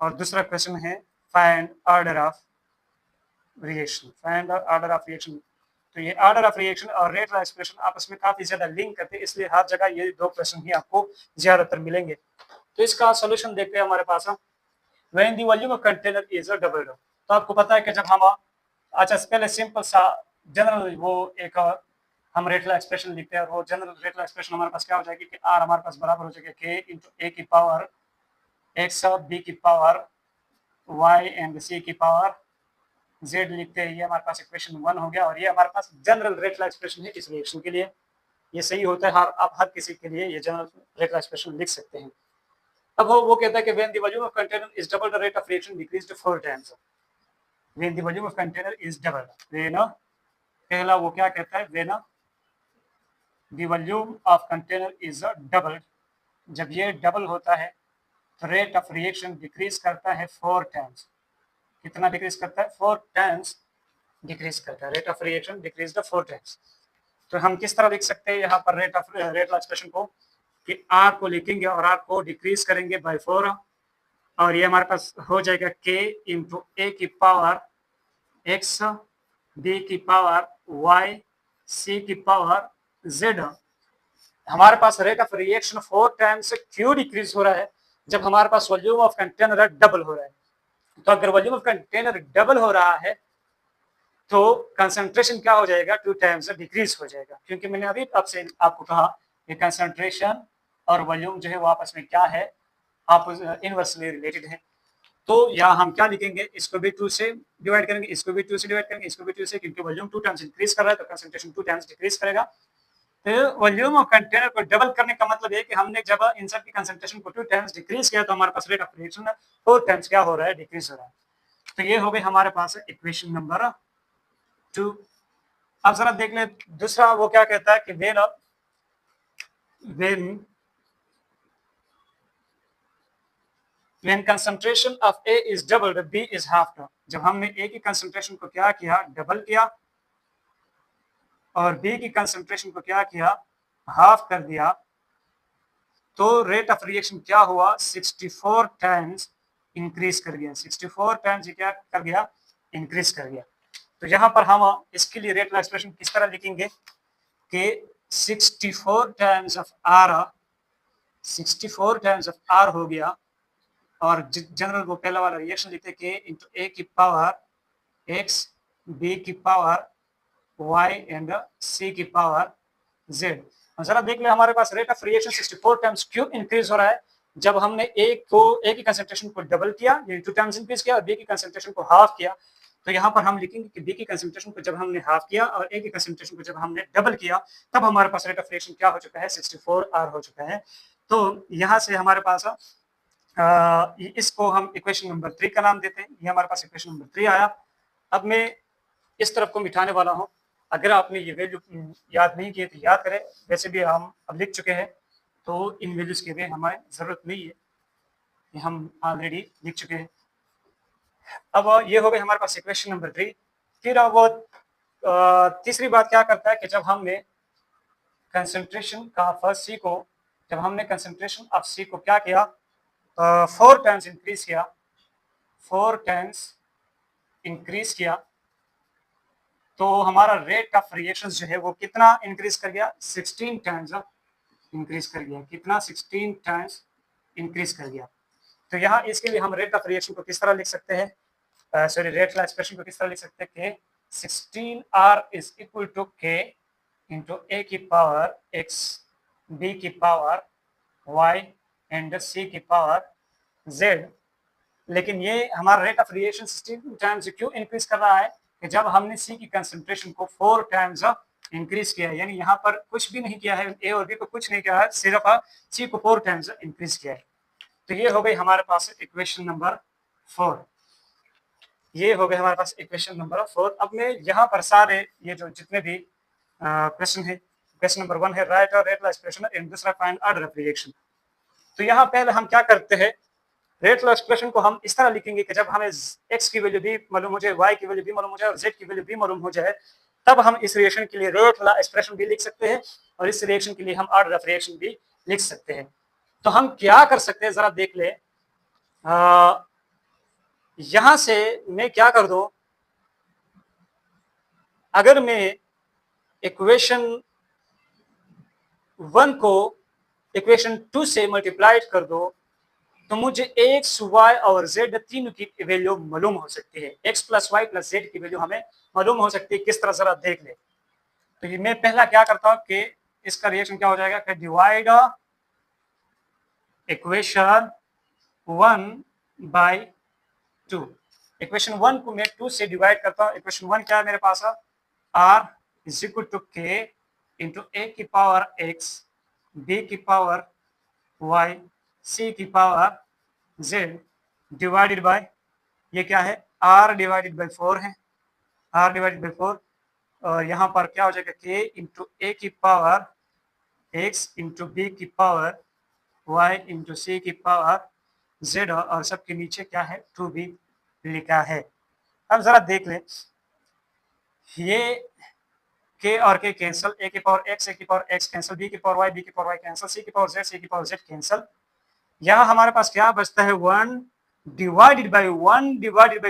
और दूसरा क्वेश्चन है find order of reaction, find order of reaction. तो ये ऑर्डर ऑफ रिएक्शन और रेट लॉ एक्सप्रेशन आपस में काफी ज्यादा लिंक करते हैं, इसलिए हर जगह ये दो क्वेश्चन ही आपको ज्यादातर मिलेंगे। तो इसका सॉल्यूशन देखते हैं हमारे पास। When the volume of container is a double, तो आपको पता है कि जब हम अच्छा पहले सिंपल सा जनरल वो एक हम रेट लॉ एक्सप्रेशन लिखते हैं और वो जनरल रेट लॉ एक्सप्रेशन हमारे पास क्या हो जाएगी कि आर हमारे पास बराबर हो जाएगा के इंटू ए की पावर एक्स बी की पावर वाई एंड सी की पावर जेड लिखते हैं। ये हमारे पास इक्वेशन 1 हो गया और ये हमारे पास जनरल रेट लॉ एक्सप्रेशन है इस रिएक्शन के लिए। ये सही होता है, आप हर किसी के लिए ये जनरल रेट लॉ एक्सप्रेशन लिख सकते हैं। अब वो कहता है कि when the volume of container is double the rate of reaction decreased 4 times. When the volume of container is double, when पहला वो क्या कहता है, when the volume of container is double, जब ये डबल होता है तो रेट ऑफ रिएक्शन डिक्रीज करता है 4 टाइम्स। कितना डिक्रीज करता है? 4 टाइम्स डिक्रीज करता है। Rate of reaction decrease 4 times. तो हम किस तरह लिख सकते हैं यहाँ पर रेट ऑफ एक्सप्रेशन को कि आर को लिखेंगे और आर को डिक्रीज करेंगे बाय 4 और ये हमारे पास हो जाएगा के इंटू ए की पावर एक्स बी की पावर वाई सी की पावर जेड। हमारे पास रेट ऑफ रिएक्शन 4 टाइम्स क्यों डिक्रीज हो रहा है? जब हमारे पास वॉल्यूम ऑफ कंटेनर डबल हो रहा है। तो अगर वॉल्यूम ऑफ कंटेनर डबल हो रहा है तो कंसंट्रेशन क्या हो जाएगा? 2 टाइम्स डिक्रीज हो जाएगा, क्योंकि मैंने अभी आपसे आपको कहा कि कंसंट्रेशन और वॉल्यूम जो है वो आपस में क्या है, आप इनवर्सली रिलेटेड है। तो यहाँ हम क्या लिखेंगे, इसको भी 2 से डिवाइड करेंगे, इसको भी 2 से डिवाइड करेंगे, इसको भी 2 से, क्योंकि वॉल्यूम 2 टाइम्स इंक्रीज कर रहा है तो कंसंट्रेशन 2 टाइम्स डिक्रीज करेगा। तो वॉल्यूम ऑफ कंटेनर को डबल करने का मतलब है कि हमने जब इन सब की कंसंट्रेशन को 2 टाइम्स डिक्रीज किया तो हमारे पास रेट ऑफ रिएक्शन 4 टाइम्स क्या हो रहा है? डिक्रीज हो रहा है। तो ये हो गई हमारे पास इक्वेशन नंबर 2। अब जरा देख ले दूसरा वो क्या कहता है कि when concentration of A is doubled, B is halved। जब हमने A की कंसंट्रेशन को क्या किया? डबल किया और B की कंसंट्रेशन को क्या किया? हाफ कर दिया, तो रेट ऑफ रिएक्शन क्या हुआ? 64 टाइम्स इंक्रीज कर गया। 64 टाइम्स क्या कर गया? इंक्रीज कर गया। तो यहाँ पर हम इसके लिए रेट एक्सप्रेशन किस तरह लिखेंगे कि 64 times of r, 64 times of r हो गया और जनरल वो पहला वाला रिएक्शन लिखते के इंटू ए की पावर एक्स बी की पावर वाई एंड सी की पावर जेड। जरा देख ले हमारे पास रेट ऑफ रिएक्शन 64 टाइम्स क्यों इंक्रीज हो रहा है? जब हमने ए की कंसंट्रेशन को डबल किया यानी 2 टाइम्स इंक्रीज किया और बी की कंसंट्रेशन को हाफ किया। तो यहाँ पर हम लिखेंगे कि बी की कंसंट्रेशन को जब हमने हाफ किया और ए की कंसंट्रेशन को जब हमने डबल किया तब हमारे पास रेट ऑफ रिएक्शन क्या हो चुका है? 64 आर हो चुका है। तो यहाँ से हमारे पास इसको हम इक्वेशन नंबर 3 का नाम देते हैं। ये हमारे पास इक्वेशन नंबर 3 आया। अब मैं इस तरफ को मिटाने वाला हूँ। अगर आपने ये वैल्यू याद नहीं किए तो याद करें, वैसे भी हम अब लिख चुके हैं तो इन वैल्यूज की भी हमें जरूरत नहीं है, ये हम ऑलरेडी लिख चुके हैं। अब ये हो गई हमारे पास इक्वेशन नंबर 3। फिर अब वो तीसरी बात क्या करता है कि जब हमने कंसंट्रेशन का फर्स्ट सी को, जब हमने कंसंट्रेशन ऑफ सी को क्या किया? 4 टाइम्स इंक्रीज किया, 4 टाइम्स इंक्रीज किया, तो हमारा रेट ऑफ रिएक्शन जो है वो कितना इंक्रीज कर गया? 16 टाइम्स इंक्रीज कर गया। कितना? 16 टाइम्स इंक्रीज कर गया। तो यहाँ इसके लिए हम रेट ऑफ रिएक्शन को किस तरह लिख सकते हैं? सॉरी, रेट एक्सप्रेशन को किस तरह लिख सकते हैं कि 16R इज इक्वल टू के इंटू ए की पावर एक्स बी की पावर वाई एंड सी की पावर जेड। लेकिन ये हमारा रेट ऑफ रिएक्शन 16 टाइम्स क्यों इंक्रीज कर रहा है? कि जब हमने सी की कंसंट्रेशन को 4 टाइम्स इंक्रीज किया है, यानी यहाँ पर कुछ भी नहीं किया है, ए और बी को कुछ नहीं किया है, सिर्फ सी को 4 टाइम्स इंक्रीज किया है। तो ये हो गई हमारे पास इक्वेशन नंबर 4। ये हो गए हमारे पास इक्वेशन नंबर 4। अब मैं यहाँ पर सारे ये जो जितने भी क्वेश्चन है, क्वेश्चन नंबर 1 है राइट और रेट एक्सप्रेशन एंड दूसरा फाइंड ऑर्डर ऑफ रिएक्शन। तो यहाँ पहले हम क्या करते हैं रेट लॉ एक्सप्रेशन को हम इस तरह लिखेंगे कि जब हमें x की वैल्यू भी मालूम हो जाए, y की वैल्यू भी मालूम हो जाए और z की वैल्यू भी मालूम हो जाए, तब हम इस रिएक्शन के लिए रेट लॉ एक्सप्रेशन भी लिख सकते हैं और इस रिएक्शन के लिए हम ऑर्डर ऑफ रिएक्शन भी लिख सकते हैं। तो हम क्या कर सकते हैं जरा देख ले। यहां से मैं क्या कर दूं, अगर मैं इक्वेशन 1 को इक्वेशन 2 से मल्टीप्लाइड कर दो तो मुझे x, y और z तीनों की वैल्यू मालूम हो सकती है। x plus y plus z की वैल्यू हमें मालूम हो सकती है। किस तरह जरा देख ले। तो ये मैं पहला क्या करता हूं कि इसका रिएक्शन क्या हो जाएगा कि डिवाइड इक्वेशन 1 बाय 2। इक्वेशन 1 को मैं 2 से डिवाइड करता हूं। इक्वेशन 1 क्या है मेरे पास, r is equal to k into a की पावर x, b की पावर y, c की पावर z डिवाइडेड बाय ये क्या है r डिवाइडेड बाय 4 है, r डिवाइडेड बाय 4 और यहाँ पर क्या हो जाएगा k इंटू a की पावर x इंटू b की पावर y इंटू c की पावर z और सबके नीचे क्या है 2 भी लिखा है। अब जरा देख लें, ये k और k कैंसिल, a की पावर x कैंसिल, b की पावर y कैंसिल, c की पावर z कैंसिल। यहाँ हमारे पास क्या बचता है 1 डिवाइडेड बाय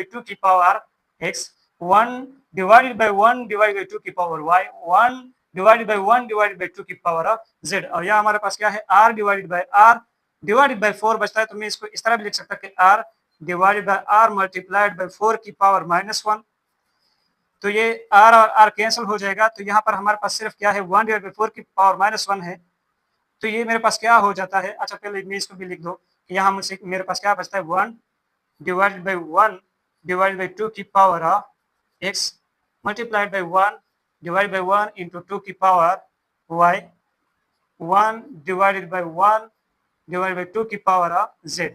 2 की पावर x, 1 डिवाइडेड बाय 2 की पावर y, 1 डिवाइडेड बाय 2 की पावर z और यहाँ हमारे पास क्या है r डिवाइडेड बाय 4 बचता है। तो मैं इसको इस तरह भी लिख सकता कि r divided by r multiplied by 4 की पावर -1। तो ये r और r कैंसिल हो जाएगा। तो यहाँ पर हमारे पास सिर्फ क्या है 1 डिवाइडेड बाय 4 की पावर -1 है। तो ये मेरे पास क्या हो जाता है, अच्छा पहले मैं इसको भी लिख दो, यहाँ मुझसे मेरे पास क्या बचता है 1 डिवाइडेड बाय 2 की power x multiplied by 1 divided by 1 into 2 की power y, 1 divided by 1 divided by 2 की पावर z।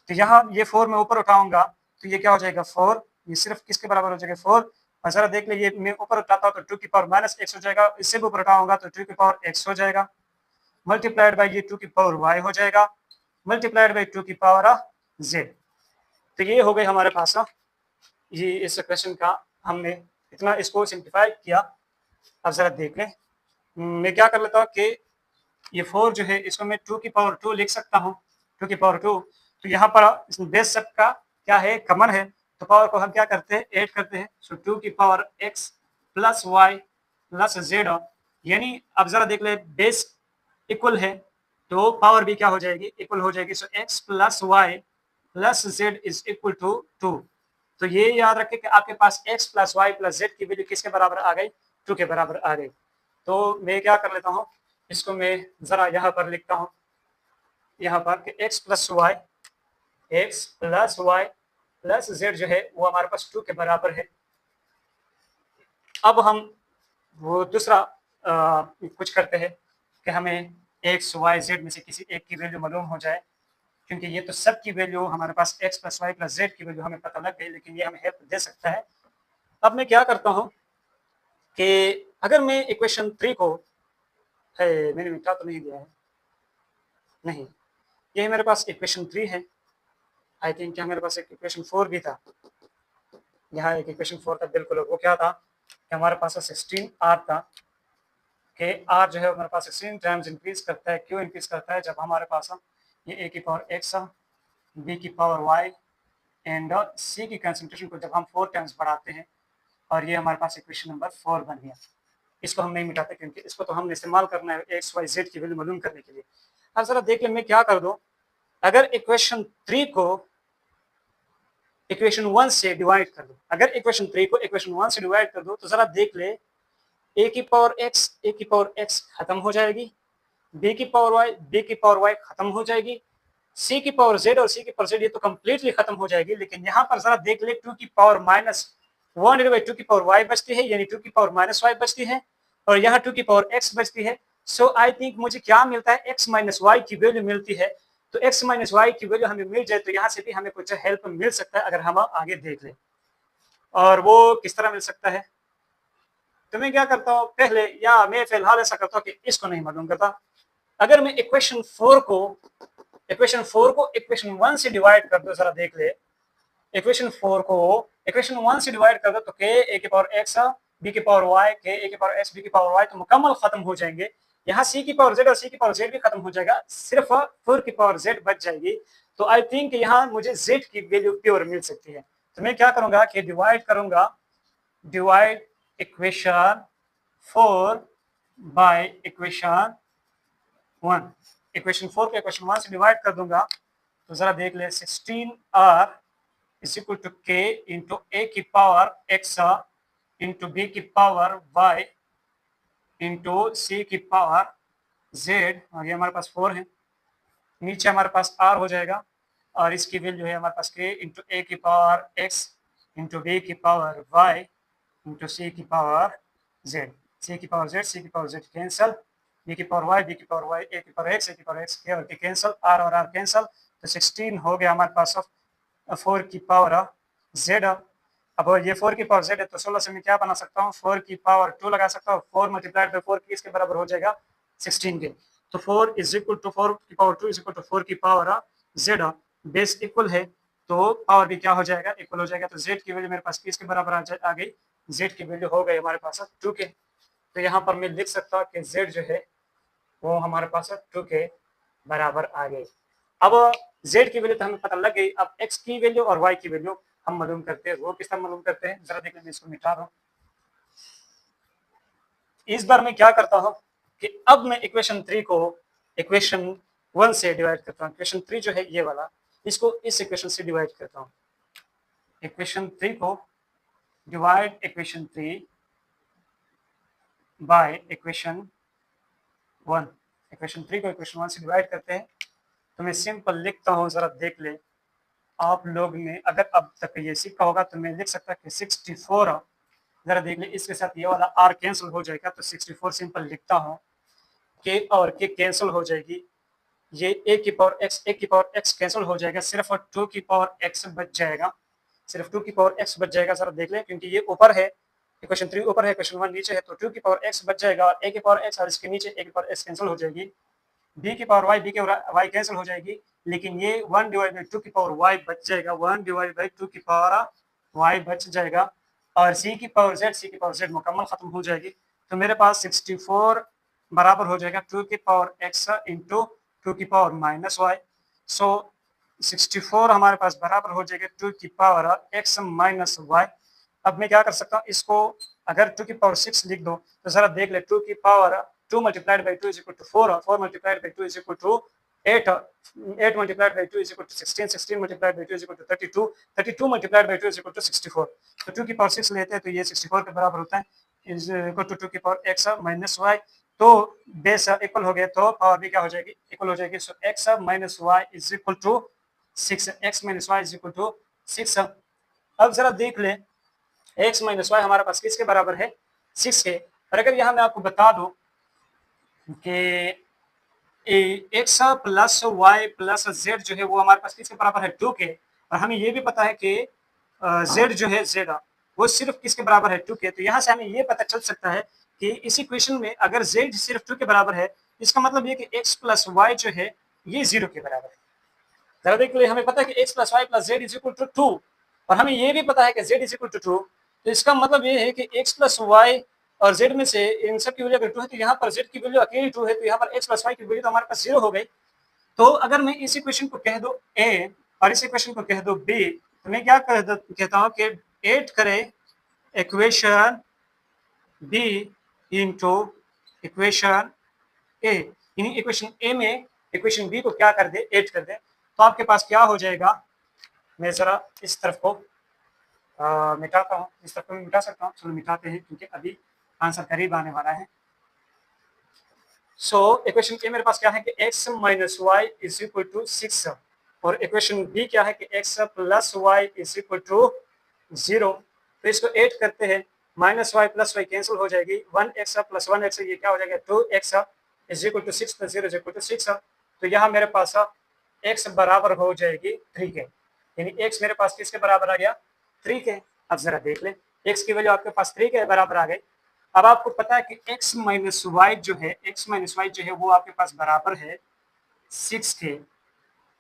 तो यहाँ ये 4 मैं ऊपर उठाऊंगा तो ये क्या हो जाएगा 4, ये सिर्फ किसके बराबर हो जाएगा 4। और जरा देख ले, ये मैं ऊपर उठाता हूँ तो 2 की पावर -x हो जाएगा, इससे भी ऊपर उठाऊंगा तो 2 की पावर x हो जाएगा, मल्टीप्लाइड बाय ये 2 की पावर y हो जाएगा, मल्टीप्लाइड बाय 2 की पावर z। तो ये हो गई हमारे पास ये इस क्वेश्चन का हमने इतना इसको सिंप्लीफाई किया। अब जरा देख लें, मैं क्या कर लेता हूँ कि ये 4 जो है इसको मैं 2 की पावर 2 लिख सकता हूँ, 2 की पावर 2। तो यहाँ पर बेस सबका क्या है कॉमन है, तो पावर को हम क्या करते हैं ऐड करते हैं। सो 2 की power x plus y plus z, यानी अब जरा देख ले बेस इक्वल है तो पावर भी क्या हो जाएगी इक्वल हो जाएगी। So x plus y plus z is equal to 2। तो ये याद रखें कि आपके पास x plus y plus z की वैल्यू किसके बराबर आ गई 2 के बराबर आ गई। तो मैं क्या कर लेता हूँ, इसको मैं जरा यहाँ पर लिखता हूँ, यहाँ पर कि x plus y plus z जो है वो हमारे पास 2 के बराबर है। अब हम वो दूसरा कुछ करते हैं कि हमें x y z में से किसी एक की वैल्यू मालूम हो जाए, क्योंकि ये तो सब की वैल्यू हमारे पास x plus y plus z की वैल्यू हमें पता लग गई, लेकिन ये हमें हेल्प दे सकता है। अब मैं क्या करता हूँ कि अगर मैं इक्वेशन 3 को मैंने मिटा तो नहीं दिया है, नहीं, ये मेरे पास इक्वेशन 3 है। आई थिंक क्या मेरे पास एक इक्वेशन 4 भी था, यहाँ एक इक्वेशन 4 था बिल्कुल। वो क्या था कि हमारे पास 16r था कि r जो है हमारे पास 16 टाइम्स इंक्रीज करता है, क्यों इंक्रीज करता है, जब हमारे पास ये a की पावर x, b की पावर y एंड c की कंसंट्रेशन को जब हम 4 टाइम्स बढ़ाते हैं, और ये हमारे पास इक्वेशन नंबर 4 बन गया। इसको हम नहीं मिटाते क्योंकि इसको तो हमने इस्तेमाल करना है x y z की वैल्यू मालूम करने के लिए। अब जरा देख ले मैं क्या कर दूं, अगर इक्वेशन 3 को इक्वेशन 1 से डिवाइड कर दो, अगर इक्वेशन 3 को इक्वेशन 1 से डिवाइड कर दो तो जरा देख ले a की पावर x खत्म हो जाएगी, b की पावर y खत्म हो जाएगी, c की पावर z और c की पावर z ये तो कंप्लीटली खत्म हो जाएगी। लेकिन यहाँ पर जरा देख ले 2 की पावर -1/2 की पावर y बचती है, यानी 2 की पावर -y बचती है, और यहाँ 2 की पावर x बचती है। सो आई थिंक मुझे क्या मिलता है x - y की वैल्यू मिलती है। तो x - y की वैल्यू हमें मिल जाए तो यहाँ से भी हमें कुछ हेल्प मिल सकता है अगर हम आगे देख लें। और वो किस तरह मिल सकता है, तो मैं क्या करता हूँ पहले, या मैं फिलहाल ऐसा करता हूँ कि इसको नहीं मालूम करता। अगर मैं इक्वेशन 4 को इक्वेशन 4 को इक्वेशन 1 से डिवाइड कर दो, जरा देख ले। इक्वेशन 4 को इक्वेशन 1 से डिवाइड कर दो तो के ए की पावर एक्स बी की पावर वाई, के ए की पावर एक्स बी की पावर वाई, तो मुकम्मल खत्म हो जाएंगे। यहाँ सी की पावर जेड और सी की पावर जेड भी खत्म हो जाएगा, सिर्फ 4 की पावर जेड बच जाएगी। तो आई थिंक यहाँ मुझे जेड की वैल्यू प्योर मिल सकती है। तो मैं क्या करूंगा कि डिवाइड करूंगा, divide equation 4 by equation 1। Equation 4 को इक्वेशन 1 से डिवाइड कर दूंगा तो जरा देख ले, 16r is equal to k into a की पावर x into b की पावर y into c की पावर z। आगे हमारे पास 4 है, नीचे हमारे पास r हो जाएगा और इसकी वैल्यू है हमारे पास k into a की पावर x into b की पावर y into c की पावर z। c की पावर z, c की पावर z कैंसल, b की पावर y, b की पावर y, a की पावर x, a की पावर x के और कैंसल, r और r कैंसल, तो 16 हो गया हमारे पास 4 की पावर z। अब ये 4 की पावर z है तो 16 से मैं क्या बना सकता हूँ, 4 की पावर 2 लगा सकता हूँ। 4 मल्टीप्लाइड बाई 4 किसके बराबर हो जाएगा, 16 के। तो 4 इज इक्वल टू 4 की पावर 2 इज इक्वल टू 4 की पावर z। बेस इक्वल है तो पावर भी क्या हो जाएगा, इक्वल हो जाएगा। तो z की वैल्यू मेरे पास किसके बराबर आ गई, z की वैल्यू हो गई हमारे पास 2 के। तो यहाँ पर मैं लिख सकता हूँ कि z जो है वो हमारे पास 2 के बराबर आ गई। अब z की वैल्यू तो हमें पता लग गई, अब x की वैल्यू और y की वैल्यू हम मालूम करते हैं। वो किस तरह मालूम करते हैं, जरा देख लें, इसको मिटा दूं। इस बार मैं क्या करता हूं कि अब मैं इक्वेशन 3 को इक्वेशन 1 से डिवाइड करता हूं। इक्वेशन 3 जो है ये वाला, इसको इस इक्वेशन से डिवाइड करता हूं। इक्वेशन 3 को divide equation 3 by equation 1। Equation 3 को इक्वेशन 1 से डिवाइड करते हैं तो मैं सिंपल लिखता हूं, जरा देख ले। आप लोग ने अगर अब तक ये सीखा होगा तो मैं लिख सकता कि 64, जरा देख ले, इसके साथ ये वाला r कैंसिल हो जाएगा तो 64 सिंपल लिखता हूँ। k और k कैंसिल हो जाएगी, ये a की पावर x कैंसिल हो जाएगा, सिर्फ 2 की पावर x बच जाएगा, सिर्फ 2 की पावर x बच जाएगा। जरा देख ले, क्योंकि ये ऊपर है, इक्वेशन 3 ऊपर है, इक्वेशन 1 नीचे है, तो 2 की पावर x बच जाएगा और a की पावर x और इसके नीचे a की पावर x कैंसिल हो जाएगी। b की पावर y, b की y कैंसिल हो जाएगी, लेकिन ये 1 डिवाइड बाई 2 की पावर y बच जाएगा, 1 डिवाइड बाई 2 की पावर y बच जाएगा और c की पावर z मुकम्मल खत्म हो जाएगी। तो मेरे पास 64 बराबर हो जाएगा 2 की पावर x इंटू 2 की पावर माइनस y। सो 64 हमारे पास बराबर हो जाएगा 2 की पावर x माइनस y। अब मैं क्या कर सकता हूँ, इसको अगर 2 की पावर 6 लिख दो तो जरा देख ले, 2 की power 2 multiplied by 2 is equal to 4, 4 multiplied by 2 is equal to 8, 8 multiplied by 2 is equal to 16, 16 multiplied by 2 is equal to 32, 32 multiplied by 2 is equal to 64। तो 2 की पावर 6 लेते हैं तो ये 64 के बराबर होता है, is equal to 2 की पावर x माइनस y। तो बेस इक्वल हो गया तो पावर भी क्या हो जाएगी, इक्वल हो जाएगी। So x minus y is equal to 6, x minus y is equal to 6। अब जरा देख ले, x माइनस y हमारे पास किसके बराबर है, 6 के। और अगर यहाँ मैं आपको बता दूं कि x plus y plus z जो है वो हमारे पास किसके बराबर है, 2 के। और हमें ये भी पता है कि जेड जो है जेड वो सिर्फ किसके बराबर है, 2 के। तो यहाँ से हमें ये पता चल सकता है कि इस इक्वेशन में अगर जेड सिर्फ 2 के बराबर है, इसका मतलब ये कि एक्स प्लस वाई जो है ये 0 के बराबर है। जरा देख लो, हमें पता है कि x plus y plus z is equal to 2 और हमें ये भी पता है कि जेड इज इक्वल टू 2। तो इसका मतलब ये है कि एक्स प्लस वाई और जेड में से इन सब की वैल्यू अगर 2 है तो यहाँ पर जेड की वैल्यू अकेली 2 है, तो यहाँ पर एक्स प्लस वाई की वैल्यू तो हमारे पास 0 हो गई। तो अगर मैं इस इक्वेशन को कह दो ए और इस इक्वेशन को कह दो बी, तो मैं क्या कहता हूँ कि एड करे इक्वेशन बी इंटू इक्वेशन ए, यानी इक्वेशन ए में इक्वेशन बी को क्या कर दे, एड कर दे। तो आपके पास क्या हो जाएगा, मैं जरा इस तरफ को मिटाता हूँ, इस तरफ को मिटा सकता हूँ, चलो मिटाते हैं क्योंकि अभी आंसर करीब आने वाला है। सो इक्वेशन ए मेरे पास क्या है कि x minus y is equal to 6 और इक्वेशन बी क्या है कि x plus y is equal to 0। तो इसको ऐड करते हैं, minus y plus y cancel हो जाएगी, 1x प्लस 1x ये क्या हो जाएगा 2x is equal to 6 plus 0 is equal to 6। तो यहाँ मेरे पास x बराबर हो जाएगी 3 के, यानी x मेरे पास किसके बराबर आ गया, 3 के। अब जरा देख लें, x की वैल्यू आपके पास 3 के बराबर आ गई। अब आपको पता है कि x माइनस वाई जो है, x माइनस वाई जो है वो आपके पास बराबर है 6 के।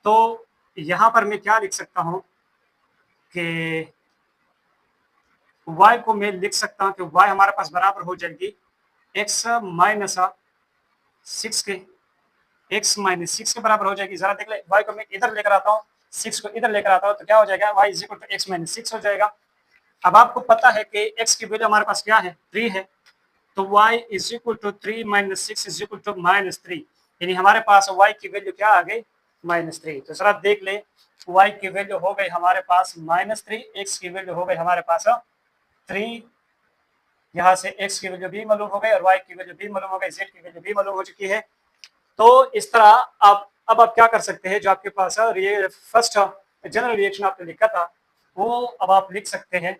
तो यहाँ पर मैं क्या लिख सकता हूँ कि y को मैं लिख सकता हूँ कि y हमारे पास बराबर हो जाएगी x माइनस 6 के, x माइनस 6 के बराबर हो जाएगी। जरा देख ले, y को मैं इधर लेकर आता हूँ, 6 को इधर लेकर आता हूँ, तो क्या हो जाएगा, y is equal to x minus 6 हो जाएगा। अब आपको पता है कि x की वैल्यू हमारे पास क्या है, 3 है, तो y is equal to 3 minus 6 is equal to minus 3, यानी हमारे पास y की वैल्यू क्या आ गई, -3। तो जरा देख ले, y की वैल्यू हो गई हमारे पास -3, x की वैल्यू हो गई हमारे पास 3, यहाँ से x की वैल्यू भी मालूम हो गई और y की वैल्यू भी मालूम हो गई, z की वैल्यू भी मालूम हो चुकी है। तो इस तरह अब आप क्या कर सकते हैं, जो आपके पास फर्स्ट जनरल रिएक्शन आपने लिखा था वो अब आप लिख सकते हैं।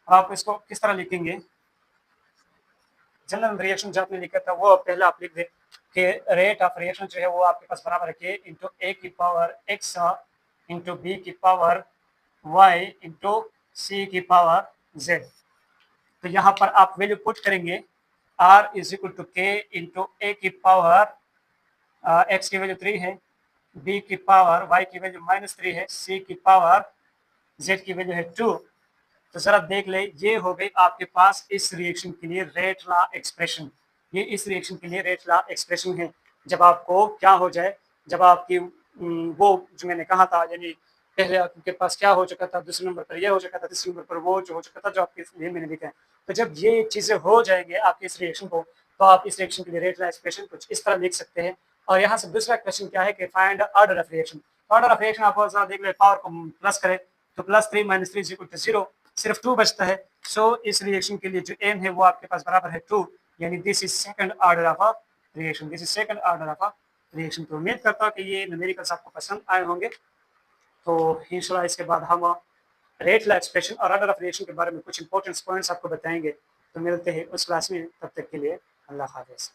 आप इसको किस तरह लिखेंगे, जनरल रिएक्शन जो आपने लिखा था वो पहले आप लिख दें कि रेट ऑफ रिएक्शन जो है वो आपके पास बराबर है के इंटू ए की पावर एक्स इंटू बी की पावर वाई इंटू सी की पावर जेड। तो यहाँ पर आप वैल्यू पुट करेंगे, आर इज इक्वल टू के इंटू ए की पावर एक्स की वैल्यू 3 है, बी की पावर वाई की वैल्यू -3 है, सी की पावर जेड की वैल्यू है 2। तो जरा देख ले, ये हो गई आपके पास इस रिएक्शन के लिए रेट लॉ एक्सप्रेशन। ये इस रिएक्शन के लिए रेट लॉ एक्सप्रेशन है। जब आपको क्या हो जाए, जब आपकी वो जो मैंने कहा था, यानी पहले आपके पास क्या हो चुका था, दूसरे नंबर पर ये हो चुका था, तीसरे नंबर पर वो जो हो चुका था, जो आपके लिए मैंने लिखा है। तो जब ये चीजें हो जाएंगे आपके इस रिएक्शन को, तो आप इस रिएक्शन के लिए रेट लॉ एक्सप्रेशन कुछ इस तरह लिख सकते हैं। और यहाँ से दूसरा क्वेश्चन क्या है कि find order of reaction. Order of reaction आप देख ले, पावर को प्लस करें तो +3 - 3 इज इक्वल टू 0, सिर्फ 2 बचता है। सो इस रिएक्शन के लिए जो एम है वो आपके पास बराबर है 2, यानी this is second order of a reaction, this is second order of a reaction. तो उम्मीद करता हूँ कि ये न्यूमेरिकल्स आपको पसंद आए होंगे। तो इंशाल्लाह इसके बाद हम रेट लॉ एक्सप्रेशन और ऑर्डर ऑफ रिएक्शन के बारे में कुछ इंपॉर्टेंट पॉइंट्स आपको बताएंगे। तो मिलते हैं उस क्लास में, तब तक के लिए अल्लाह हाफिज़।